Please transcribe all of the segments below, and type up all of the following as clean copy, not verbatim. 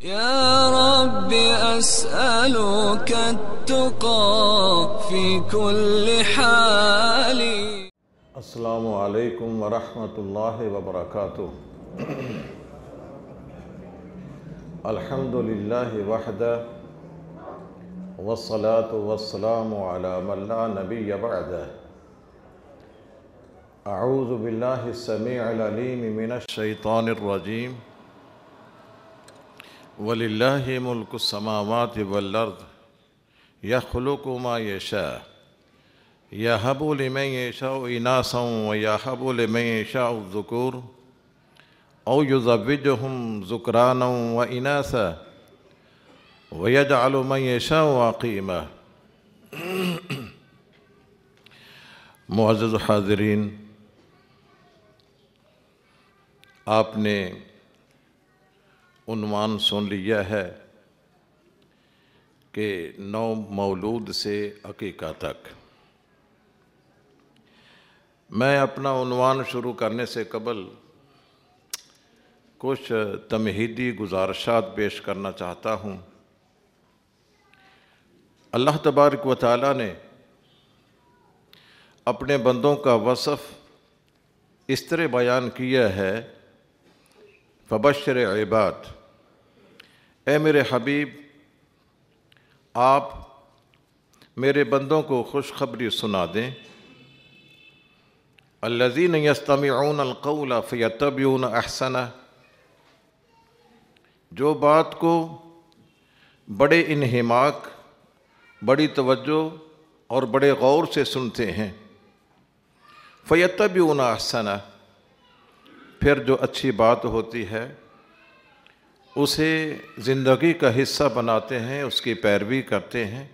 يا رب أسألك التقى في كل حال. السلام علیکم ورحمۃ اللہ وبرکاتہ. الحمد للہ وحدہ والصلاة والسلام علی من لا نبی بعدہ. اعوذ باللہ السمیع العلیم من الشیطان الرجیم. وَلِلَّهِ مُلْكُ السَّمَاوَاتِ وَالْأَرْضِ يَخْلُقُ مَا يَشَاءُ يَهَبُ لِمَن يَشَاءُ إِنَاثًا وَيَهَبُ لِمَن يَشَاءُ الذُّكُورَ أَوْ يُزَوِّجُهُمْ ذُكْرَانًا وَإِنَاثًا وَيَجْعَلُ مَن يَشَاءُ عَقِيمًا. معزز حاضرین، آپ نے عنوان سن لیا ہے کہ نو مولود سے عقیقہ تک. میں اپنا عنوان شروع کرنے سے قبل کچھ تمہیدی گزارشات پیش کرنا چاہتا ہوں. اللہ تبارک و تعالیٰ نے اپنے بندوں کا وصف اس طرح بیان کیا ہے: فبشر عباد، اے میرے حبیب آپ میرے بندوں کو خوشخبری سنا دیں. الذین یستمعون القول فیتبعون احسنہ، جو بات کو بڑے انہماک، بڑی توجہ اور بڑے غور سے سنتے ہیں. فیتبعون احسنہ، پھر جو اچھی بات ہوتی ہے اسے زندگی کا حصہ بناتے ہیں، اس کی پیروی کرتے ہیں.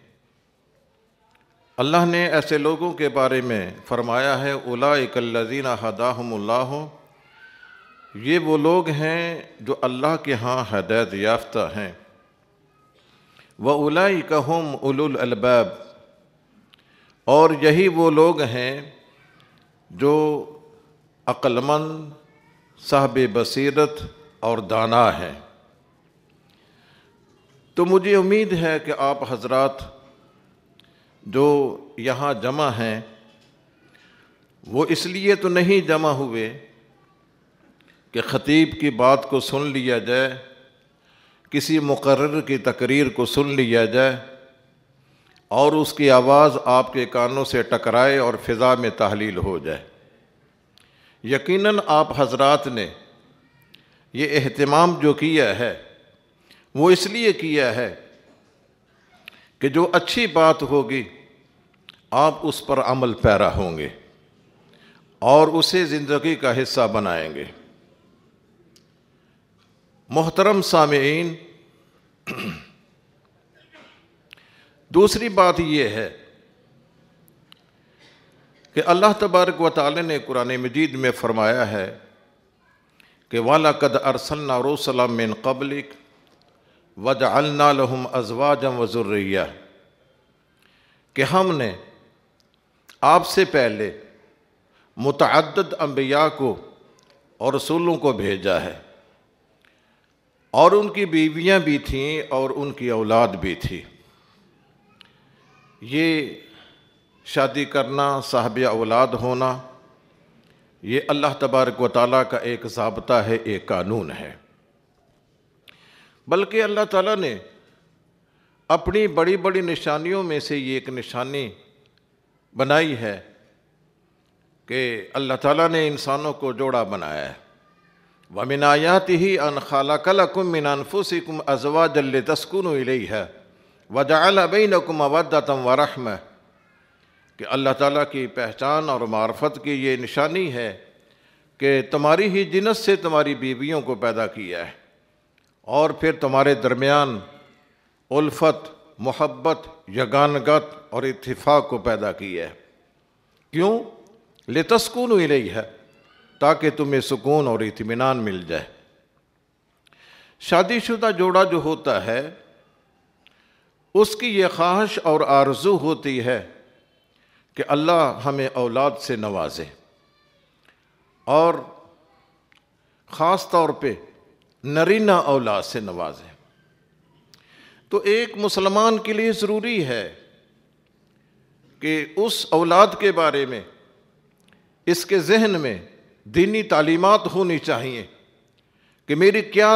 اللہ نے ایسے لوگوں کے بارے میں فرمایا ہے: اولئک الذین ھداھم اللہ، یہ وہ لوگ ہیں جو اللہ کے ہاں ہدایت یافتہ ہیں. واولئک ھم اولو الالباب، اور یہی وہ لوگ ہیں جو عقل مند، صاحب بصیرت اور دانا ہیں. تو مجھے امید ہے کہ آپ حضرات جو یہاں جمع ہیں وہ اس لیے تو نہیں جمع ہوئے کہ خطیب کی بات کو سن لیا جائے، کسی مقرر کی تقریر کو سن لیا جائے اور اس کی آواز آپ کے کانوں سے ٹکرائے اور فضا میں تحلیل ہو جائے. یقیناً آپ حضرات نے یہ اہتمام جو کیا ہے وہ اس لیے کیا ہے کہ جو اچھی بات ہوگی آپ اس پر عمل پیرا ہوں گے اور اسے زندگی کا حصہ بنائیں گے. محترم سامعین، دوسری بات یہ ہے کہ اللہ تبارک و تعالی نے قرآن مجید میں فرمایا ہے کہ وَلَقَدْ أَرْسَلْنَا رُسُلًا مِّن قَبْلِكَ وَجَعَلْنَا لَهُمْ أَزْوَاجًا وَذُرِّيَّةً، کہ ہم نے آپ سے پہلے متعدد انبیاء کو اور رسولوں کو بھیجا ہے، اور ان کی بیویاں بھی تھیں اور ان کی اولاد بھی تھی. یہ شادی کرنا، صاحب اولاد ہونا، یہ اللہ تبارک و تعالیٰ کا ایک ضابطہ ہے، ایک قانون ہے. بلکہ اللہ تعالیٰ نے اپنی بڑی بڑی نشانیوں میں سے یہ ایک نشانی بنائی ہے کہ اللہ تعالیٰ نے انسانوں کو جوڑا بنایا ہے. وَمِنْ آيَاتِهِ أَنْ خَلَقَ لَكُم مِّنْ أَنفُسِكُمْ أَزْوَاجًا لِتَسْكُنُوا إِلَيْهَا وَجَعَلَ بَيْنَكُم مَّوَدَّةً وَرَحْمَةً، کہ اللہ تعالیٰ کی پہچان اور معرفت کی یہ نشانی ہے کہ تمہاری ہی جنس سے تمہاری بیویوں کو پیدا کیا ہے اور پھر تمہارے درمیان الفت، محبت، یگانگت اور اتفاق کو پیدا کیا ہے. کیوں؟ لِتَسْكُنُوا إِلَيْهَا، تاکہ تمہیں سکون اور اطمینان مل جائے. شادی شدہ جوڑا جو ہوتا ہے اس کی یہ خواہش اور آرزو ہوتی ہے کہ اللہ ہمیں اولاد سے نوازے، اور خاص طور پہ نرینہ اولاد سے نوازے. تو ایک مسلمان کے لیے ضروری ہے کہ اس اولاد کے بارے میں اس کے ذہن میں دینی تعلیمات ہونی چاہیے کہ میری کیا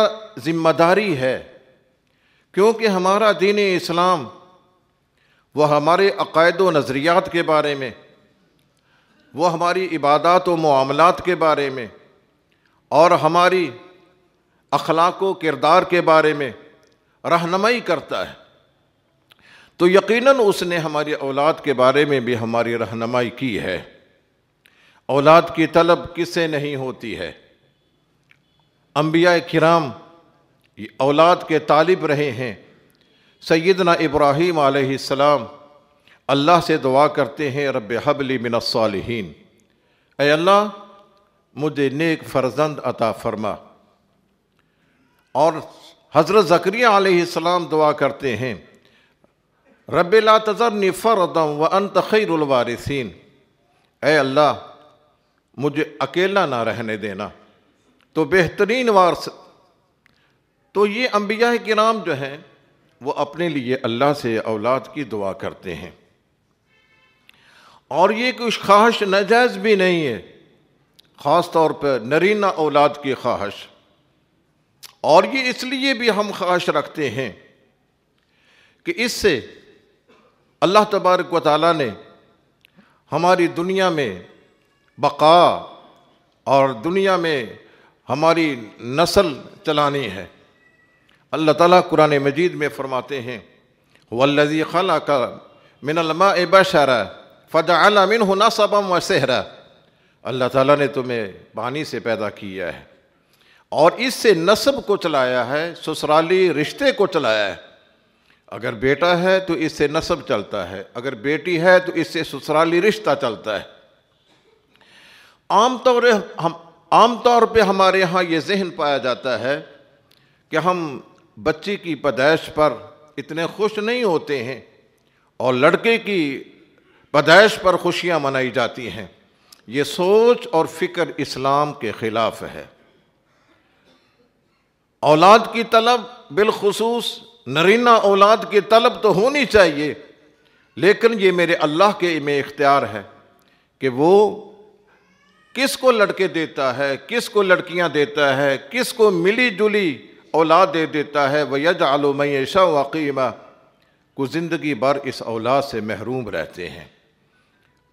ذمہ داری ہے، کیونکہ ہمارا دین اسلام وہ ہمارے عقائد و نظریات کے بارے میں، وہ ہماری عبادات و معاملات کے بارے میں اور ہماری اخلاق و کردار کے بارے میں رہنمائی کرتا ہے۔ تو یقیناً اس نے ہماری اولاد کے بارے میں بھی ہماری رہنمائی کی ہے۔ اولاد کی طلب کس سے نہیں ہوتی ہے؟ انبیاء کرام اولاد کے طالب رہے ہیں۔ سیدنا ابراہیم علیہ السلام اللہ سے دعا کرتے ہیں، رب ہب لی من الصالحین، اے اللہ مجھے نیک فرزند عطا فرما۔ اور حضرت زکریا علیہ السلام دعا کرتے ہیں، رب لا تذرنی فردا وانت خیر الوارثین، اے اللہ مجھے اکیلا نہ رہنے دینا، تو بہترین وارث۔ تو یہ انبیاء کرام جو ہیں وہ اپنے لیے اللہ سے اولاد کی دعا کرتے ہیں، اور یہ کچھ خواہش ناجائز بھی نہیں ہے، خاص طور پر نرینہ اولاد کی خواہش۔ اور یہ اس لیے بھی ہم خواہش رکھتے ہیں کہ اس سے اللہ تبارک و تعالیٰ نے ہماری دنیا میں بقا اور دنیا میں ہماری نسل چلانی ہے۔ اللہ تعالیٰ قرآن مجید میں فرماتے ہیں، وَالَّذِي خَلَقَ مِنَ الْمَاءِ بَشَرًا فَجَعَلَ مِنْهُ نَسَبًا وَسِحْرًا، اللہ تعالیٰ نے تمہیں پانی سے پیدا کیا ہے اور اس سے نسب کو چلایا ہے، سسرالی رشتے کو چلایا ہے۔ اگر بیٹا ہے تو اس سے نسب چلتا ہے، اگر بیٹی ہے تو اس سے سسرالی رشتہ چلتا ہے۔ عام طور پہ ہمارے ہاں یہ ذہن پایا جاتا ہے کہ ہم بچی کی پیدائش پر اتنے خوش نہیں ہوتے ہیں اور لڑکے کی پیدائش پر خوشیاں منائی جاتی ہیں۔ یہ سوچ اور فکر اسلام کے خلاف ہے۔ اولاد کی طلب، بالخصوص نرینہ اولاد کی طلب تو ہونی چاہیے، لیکن یہ میرے اللہ کے میں اختیار ہے کہ وہ کس کو لڑکے دیتا ہے، کس کو لڑکیاں دیتا ہے، کس کو ملی جلی اولاد دے دیتا ہے۔ وَيَجْعَلُ مَن يَشَاءُ عَقِيمًا، کو زندگی بھر اس اولاد سے محروم رہتے ہیں۔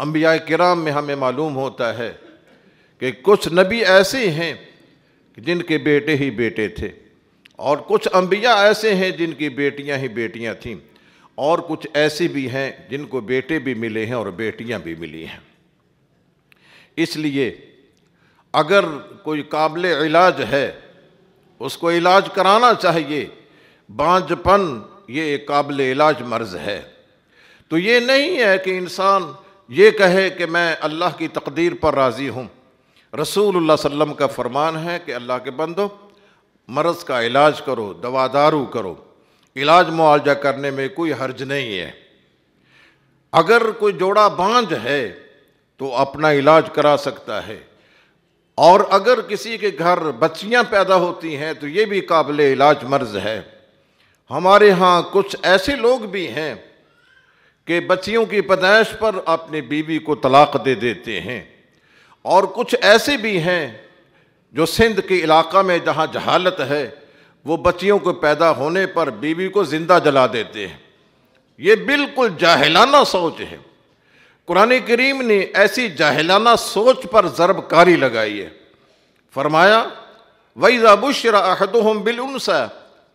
انبیاء کرام میں ہمیں معلوم ہوتا ہے کہ کچھ نبی ایسے ہیں جن کے بیٹے ہی بیٹے تھے، اور کچھ انبیاء ایسے ہیں جن کی بیٹیاں ہی بیٹیاں تھیں، اور کچھ ایسے بھی ہیں جن کو بیٹے بھی ملے ہیں اور بیٹیاں بھی ملی ہیں۔ اس لیے اگر کوئی قابل علاج ہے اس کو علاج کرانا چاہیے۔ بانجھ پن یہ ایک قابل علاج مرض ہے۔ تو یہ نہیں ہے کہ انسان یہ کہے کہ میں اللہ کی تقدیر پر راضی ہوں۔ رسول اللہ صلی اللہ علیہ وسلم کا فرمان ہے کہ اللہ کے بندو مرض کا علاج کرو، دوا دارو کرو، علاج معالجہ کرنے میں کوئی حرج نہیں ہے۔ اگر کوئی جوڑا بانجھ ہے تو اپنا علاج کرا سکتا ہے، اور اگر کسی کے گھر بچیاں پیدا ہوتی ہیں تو یہ بھی قابل علاج مرض ہے۔ ہمارے ہاں کچھ ایسے لوگ بھی ہیں کہ بچیوں کی پیدائش پر اپنی بیوی کو طلاق دے دیتے ہیں، اور کچھ ایسے بھی ہیں جو سندھ کے علاقہ میں جہاں جہالت ہے وہ بچیوں کو پیدا ہونے پر بیوی کو زندہ جلا دیتے ہیں۔ یہ بالکل جاہلانہ سوچ ہے۔ قرآن کریم نے ایسی جاہلانہ سوچ پر ضرب کاری لگائی ہے۔ فرمایا وَإِذَا بُشِّرَ أَحَدُهُمْ بِالْأُنثَىٰ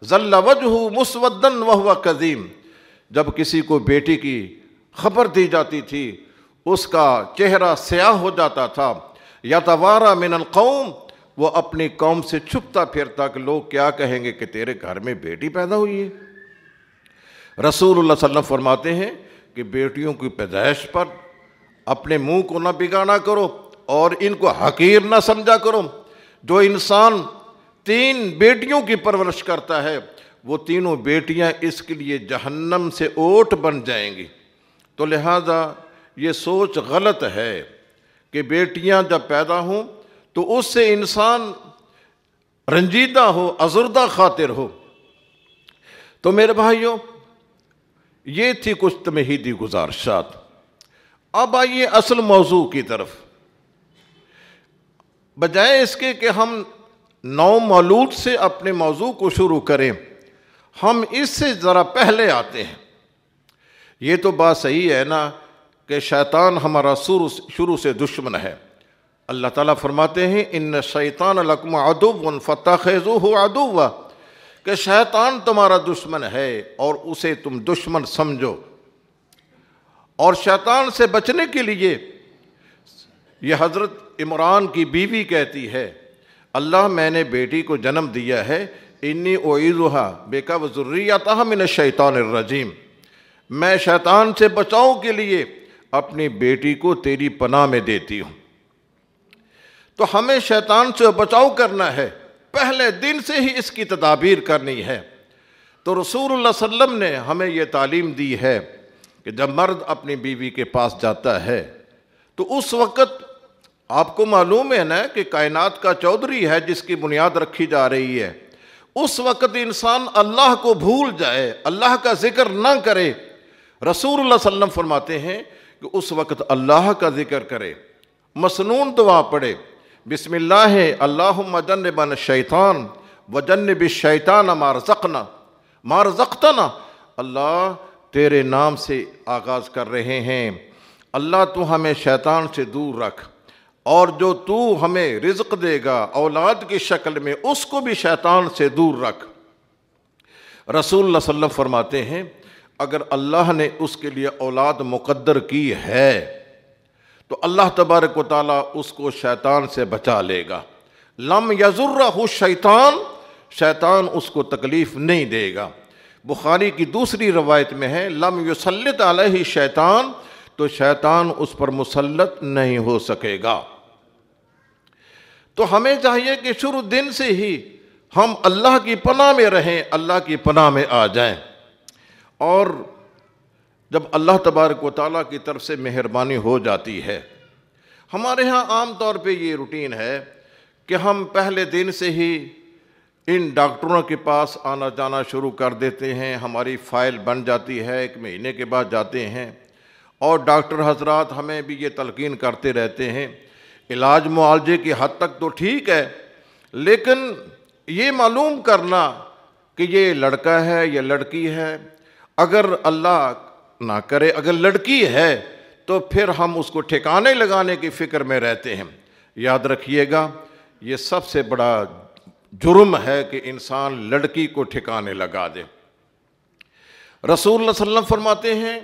ظَلَّ وَجْهُهُ مُسْوَدًّا وَهُوَ كَظِيمٌ، جب کسی کو بیٹی کی خبر دی جاتی تھی اس کا چہرہ سیاہ ہو جاتا تھا، یتوارا من القوم، وہ اپنی قوم سے چھپتا پھرتا کہ لوگ کیا کہیں گے کہ تیرے گھر میں بیٹی پیدا ہوئی ہے۔ رسول اللہ صلی اللہ علیہ وسلم فرماتے ہیں کہ بیٹیوں کی پیدائش پر اپنے منہ کو نہ بگاڑا کرو اور ان کو حقیر نہ سمجھا کرو۔ جو انسان 3 بیٹیوں کی پرورش کرتا ہے وہ تینوں بیٹیاں اس کے لیے جہنم سے اوٹ بن جائیں گی۔ تو لہذا یہ سوچ غلط ہے کہ بیٹیاں جب پیدا ہوں تو اس سے انسان رنجیدہ ہو، ازردہ خاطر ہو۔ تو میرے بھائیوں، یہ تھی کچھ تمہیدی گزارشات۔ اب آئیے اصل موضوع کی طرف۔ بجائے اس کے کہ ہم نو مولود سے اپنے موضوع کو شروع کریں، ہم اس سے ذرا پہلے آتے ہیں۔ یہ تو بات صحیح ہے نا کہ شیطان ہمارا شروع سے دشمن ہے۔ اللہ تعالیٰ فرماتے ہیں ان الشیطان لکم عدو فاتخذوہ عدوا، کہ شیطان تمہارا دشمن ہے اور اسے تم دشمن سمجھو۔ اور شیطان سے بچنے کے لیے یہ حضرت عمران کی بیوی کہتی ہے، اللہ میں نے بیٹی کو جنم دیا ہے، انی اعیذھا بک وذریتھا من الشیطان الرجیم، میں شیطان سے بچاؤ کے لیے اپنی بیٹی کو تیری پناہ میں دیتی ہوں۔ تو ہمیں شیطان سے بچاؤ کرنا ہے، پہلے دن سے ہی اس کی تدابیر کرنی ہے۔ تو رسول اللہ صلی اللہ علیہ وسلم نے ہمیں یہ تعلیم دی ہے کہ جب مرد اپنی بیوی کے پاس جاتا ہے تو اس وقت آپ کو معلوم ہے نا کہ کائنات کا چودھری ہے جس کی بنیاد رکھی جا رہی ہے، اس وقت انسان اللہ کو بھول جائے، اللہ کا ذکر نہ کرے۔ رسول اللہ صلی اللہ علیہ وسلم فرماتے ہیں کہ اس وقت اللہ کا ذکر کرے، مسنون دعا پڑھے، بسم اللہ اللہم جنبنا الشیطان وجنب الشیطان ما رزقتنا، اللہ تیرے نام سے آغاز کر رہے ہیں، اللہ تو ہمیں شیطان سے دور رکھ، اور جو تو ہمیں رزق دے گا اولاد کی شکل میں اس کو بھی شیطان سے دور رکھ۔ رسول اللہ صلی اللہ علیہ وسلم فرماتے ہیں اگر اللہ نے اس کے لیے اولاد مقدر کی ہے تو اللہ تبارک و تعالیٰ اس کو شیطان سے بچا لے گا۔ لم یضرہ الشیطان، شیطان اس کو تکلیف نہیں دے گا۔ بخاری کی دوسری روایت میں ہے لم یسلط علیہ شیطان، تو شیطان اس پر مسلط نہیں ہو سکے گا۔ تو ہمیں چاہیے کہ شروع دن سے ہی ہم اللہ کی پناہ میں رہیں، اللہ کی پناہ میں آ جائیں۔ اور جب اللہ تبارک و تعالیٰ کی طرف سے مہربانی ہو جاتی ہے، ہمارے ہاں عام طور پہ یہ روٹین ہے کہ ہم پہلے دن سے ہی ان ڈاکٹروں کے پاس آنا جانا شروع کر دیتے ہیں، ہماری فائل بن جاتی ہے، 1 مہینے کے بعد جاتے ہیں، اور ڈاکٹر حضرات ہمیں بھی یہ تلقین کرتے رہتے ہیں۔ علاج معالجے کی حد تک تو ٹھیک ہے، لیکن یہ معلوم کرنا کہ یہ لڑکا ہے یا لڑکی ہے، اگر اللہ نہ کرے اگر لڑکی ہے تو پھر ہم اس کو ٹھکانے لگانے کی فکر میں رہتے ہیں۔ یاد رکھیے گا یہ سب سے بڑا جرم ہے کہ انسان لڑکی کو ٹھکانے لگا دے۔ رسول اللہ صلی اللہ علیہ وسلم فرماتے ہیں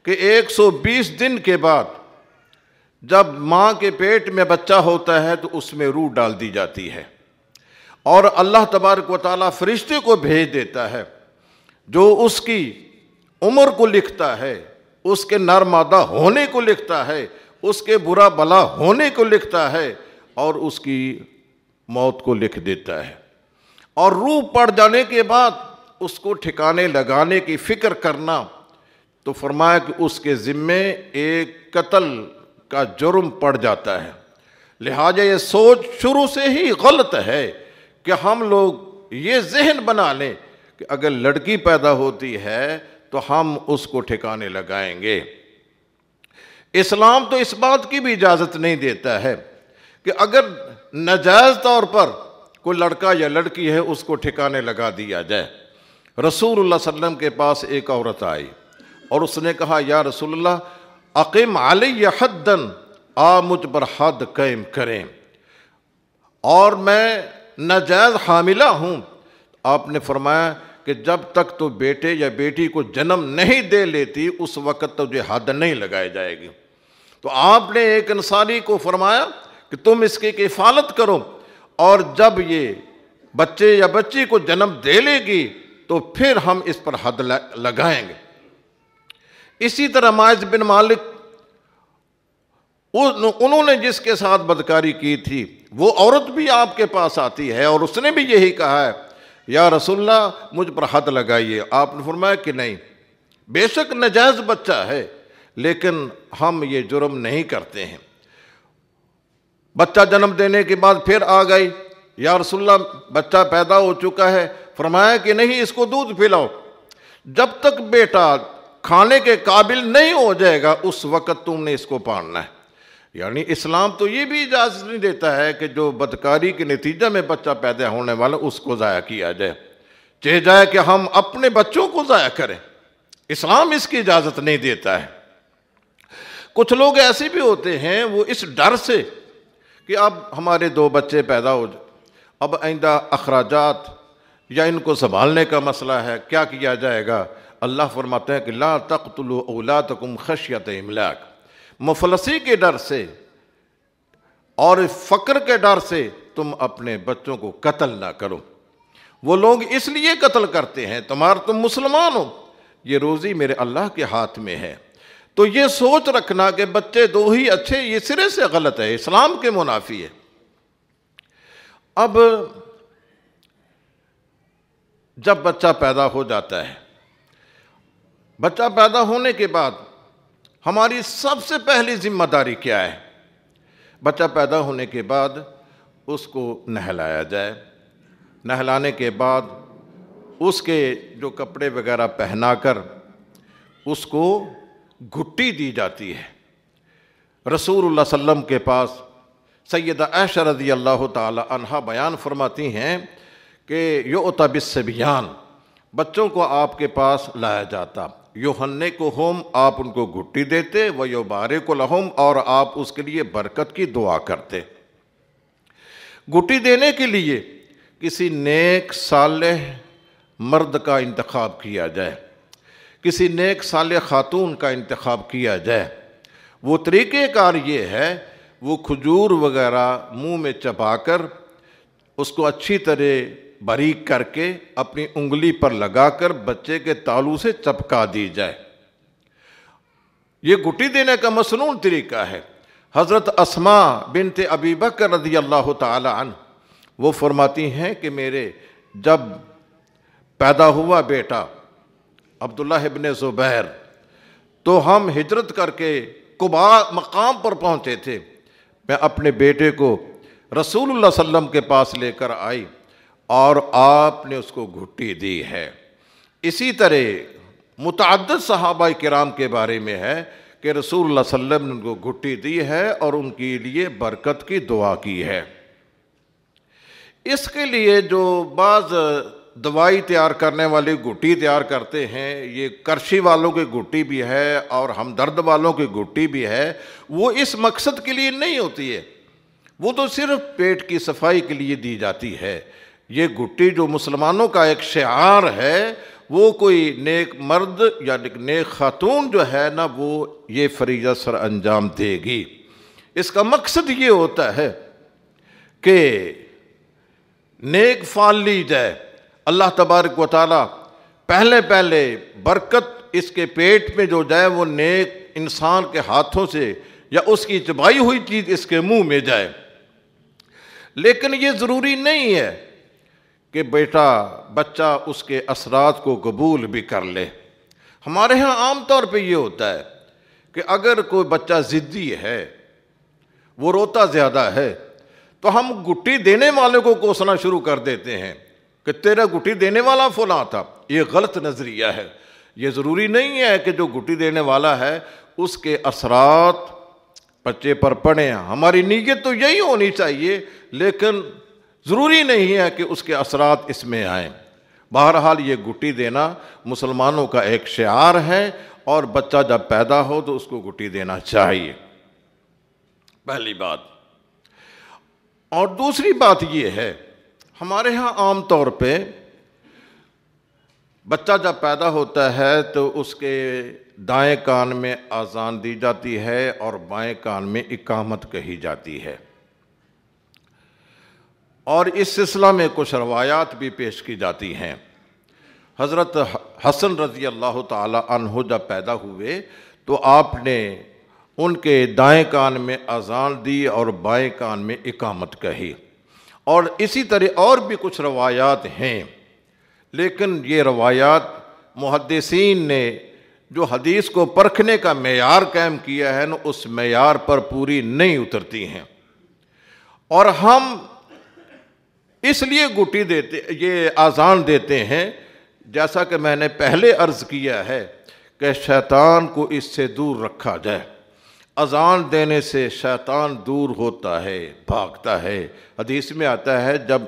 کہ 120 دن کے بعد جب ماں کے پیٹ میں بچہ ہوتا ہے تو اس میں روح ڈال دی جاتی ہے، اور اللہ تبارک و تعالیٰ فرشتے کو بھیج دیتا ہے جو اس کی عمر کو لکھتا ہے، اس کے نرمادہ ہونے کو لکھتا ہے، اس کے برا بلا ہونے کو لکھتا ہے، اور اس کی موت کو لکھ دیتا ہے۔ اور روح پڑ جانے کے بعد اس کو ٹھکانے لگانے کی فکر کرنا، تو فرمایا کہ اس کے ذمے ایک قتل کا جرم پڑ جاتا ہے۔ لہٰذا یہ سوچ شروع سے ہی غلط ہے کہ ہم لوگ یہ ذہن بنا لیں کہ اگر لڑکی پیدا ہوتی ہے تو ہم اس کو ٹھکانے لگائیں گے۔ اسلام تو اس بات کی بھی اجازت نہیں دیتا ہے کہ اگر ناجائز طور پر کوئی لڑکا یا لڑکی ہے اس کو ٹھکانے لگا دیا جائے۔ رسول اللہ صلی اللہ علیہ وسلم کے پاس ایک عورت آئی اور اس نے کہا یا رسول اللہ اقیم علی حدن، آپ مجھ پر حد قائم کریں، اور میں ناجائز حاملہ ہوں۔ آپ نے فرمایا کہ جب تک تو بیٹے یا بیٹی کو جنم نہیں دے لیتی اس وقت تجھے حد نہیں لگائی جائے گی۔ تو آپ نے ایک انصاری کو فرمایا کہ تم اس کی کفالت کرو، اور جب یہ بچے یا بچی کو جنم دے لے گی تو پھر ہم اس پر حد لگائیں گے۔ اسی طرح ماعز بن مالک، انہوں نے جس کے ساتھ بدکاری کی تھی وہ عورت بھی آپ کے پاس آتی ہے اور اس نے بھی یہی کہا ہے یا رسول اللہ مجھ پر حد لگائیے۔ آپ نے فرمایا کہ نہیں، بے شک ناجائز بچہ ہے لیکن ہم یہ جرم نہیں کرتے ہیں۔ بچہ جنم دینے کے بعد پھر آ گئی، یا رسول اللہ بچہ پیدا ہو چکا ہے، فرمایا کہ نہیں اس کو دودھ پلاؤ۔ جب تک بیٹا کھانے کے قابل نہیں ہو جائے گا اس وقت تم نے اس کو پالنا ہے۔ یعنی اسلام تو یہ بھی اجازت نہیں دیتا ہے کہ جو بدکاری کے نتیجہ میں بچہ پیدا ہونے والا اس کو ضائع کیا جائے، چاہے جائے کہ ہم اپنے بچوں کو ضائع کریں، اسلام اس کی اجازت نہیں دیتا ہے۔ کچھ لوگ ایسے بھی ہوتے ہیں وہ اس ڈر سے کہ اب ہمارے 2 بچے پیدا ہو جائے، اب آئندہ اخراجات یا ان کو سنبھالنے کا مسئلہ ہے، کیا کیا جائے گا؟ اللہ فرماتے ہیں کہ لا تقتلوا اولادکم خشیۃ املاق، مفلسی کے ڈر سے اور فقر کے ڈر سے تم اپنے بچوں کو قتل نہ کرو۔ وہ لوگ اس لیے قتل کرتے ہیں، تم مسلمان ہو، یہ روزی میرے اللہ کے ہاتھ میں ہے، تو یہ سوچ رکھنا کہ بچے 2 ہی اچھے، یہ سرے سے غلط ہے، اسلام کے منافی ہے۔ اب جب بچہ پیدا ہو جاتا ہے، بچہ پیدا ہونے کے بعد ہماری سب سے پہلی ذمہ داری کیا ہے؟ بچہ پیدا ہونے کے بعد اس کو نہلایا جائے، نہلانے کے بعد اس کے جو کپڑے وغیرہ پہنا کر اس کو گھٹی دی جاتی ہے۔ رسول اللہ صلی اللہ علیہ وسلم کے پاس سیدہ عائشہ رضی اللہ تعالی عنہا بیان فرماتی ہیں کہ یؤتی بالصبیان، بچوں کو آپ کے پاس لایا جاتا، یحنکہم، آپ ان کو گھٹی دیتے، ویبارک لہم، اور آپ اس کے لیے برکت کی دعا کرتے۔ گھٹی دینے کے لیے کسی نیک صالح مرد کا انتخاب کیا جائے، کسی نیک صالح خاتون کا انتخاب کیا جائے۔ وہ طریقہ کار یہ ہے، وہ کھجور وغیرہ منہ میں چبا کر اس کو اچھی طرح باریک کر کے اپنی انگلی پر لگا کر بچے کے تالو سے چپکا دی جائے۔ یہ گھٹی دینے کا مسنون طریقہ ہے۔ حضرت اسماء بنت ابی بکر رضی اللہ تعالی عنہ وہ فرماتی ہیں کہ میرے جب پیدا ہوا بیٹا عبداللہ ابن زبیر تو ہم ہجرت کر کے قباء مقام پر پہنچے تھے، میں اپنے بیٹے کو رسول اللہ صلی اللہ علیہ وسلم کے پاس لے کر آئی اور آپ نے اس کو گھٹی دی ہے۔ اسی طرح متعدد صحابہ کرام کے بارے میں ہے کہ رسول اللہ صلی اللہ علیہ وسلم نے ان کو گھٹی دی ہے اور ان کے لیے برکت کی دعا کی ہے۔ اس کے لیے جو بعض دوائی تیار کرنے والے گھٹی تیار کرتے ہیں، یہ کرشی والوں کی گھٹی بھی ہے اور ہمدرد والوں کی گھٹی بھی ہے، وہ اس مقصد کے لیے نہیں ہوتی ہے، وہ تو صرف پیٹ کی صفائی کے لیے دی جاتی ہے۔ یہ گھٹی جو مسلمانوں کا ایک شعار ہے، وہ کوئی نیک مرد یا نیک خاتون جو ہے نا وہ یہ فریضہ سر انجام دے گی۔ اس کا مقصد یہ ہوتا ہے کہ نیک فال لی جائے، اللہ تبارک و تعالی پہلے برکت اس کے پیٹ میں جو جائے وہ نیک انسان کے ہاتھوں سے یا اس کی چبائی ہوئی چیز اس کے منہ میں جائے۔ لیکن یہ ضروری نہیں ہے کہ بچہ اس کے اثرات کو قبول بھی کر لے۔ ہمارے ہاں عام طور پہ یہ ہوتا ہے کہ اگر کوئی بچہ ضدی ہے، وہ روتا زیادہ ہے، تو ہم گھٹی دینے والے کو کوسنا شروع کر دیتے ہیں کہ تیرا گھٹی دینے والا فلاں تھا۔ یہ غلط نظریہ ہے۔ یہ ضروری نہیں ہے کہ جو گھٹی دینے والا ہے اس کے اثرات بچے پر پڑیں۔ ہماری نیت تو یہی ہونی چاہیے، لیکن ضروری نہیں ہے کہ اس کے اثرات اس میں آئیں۔ بہرحال یہ گھٹی دینا مسلمانوں کا ایک شعار ہے، اور بچہ جب پیدا ہو تو اس کو گھٹی دینا چاہیے، پہلی بات۔ اور دوسری بات یہ ہے، ہمارے ہاں عام طور پہ بچہ جب پیدا ہوتا ہے تو اس کے دائیں کان میں اذان دی جاتی ہے اور بائیں کان میں اقامت کہی جاتی ہے، اور اس سلسلہ میں کچھ روایات بھی پیش کی جاتی ہیں۔ حضرت حسن رضی اللہ تعالی عنہ جب پیدا ہوئے تو آپ نے ان کے دائیں کان میں اذان دی اور بائیں کان میں اقامت کہی، اور اسی طرح اور بھی کچھ روایات ہیں، لیکن یہ روایات محدثین نے جو حدیث کو پرکھنے کا معیار قائم کیا ہے نا، اس معیار پر پوری نہیں اترتی ہیں، اور ہم اس لیے گھٹی دیتے، یہ اذان دیتے ہیں جیسا کہ میں نے پہلے عرض کیا ہے کہ شیطان کو اس سے دور رکھا جائے۔ اذان دینے سے شیطان دور ہوتا ہے، بھاگتا ہے۔ حدیث میں آتا ہے جب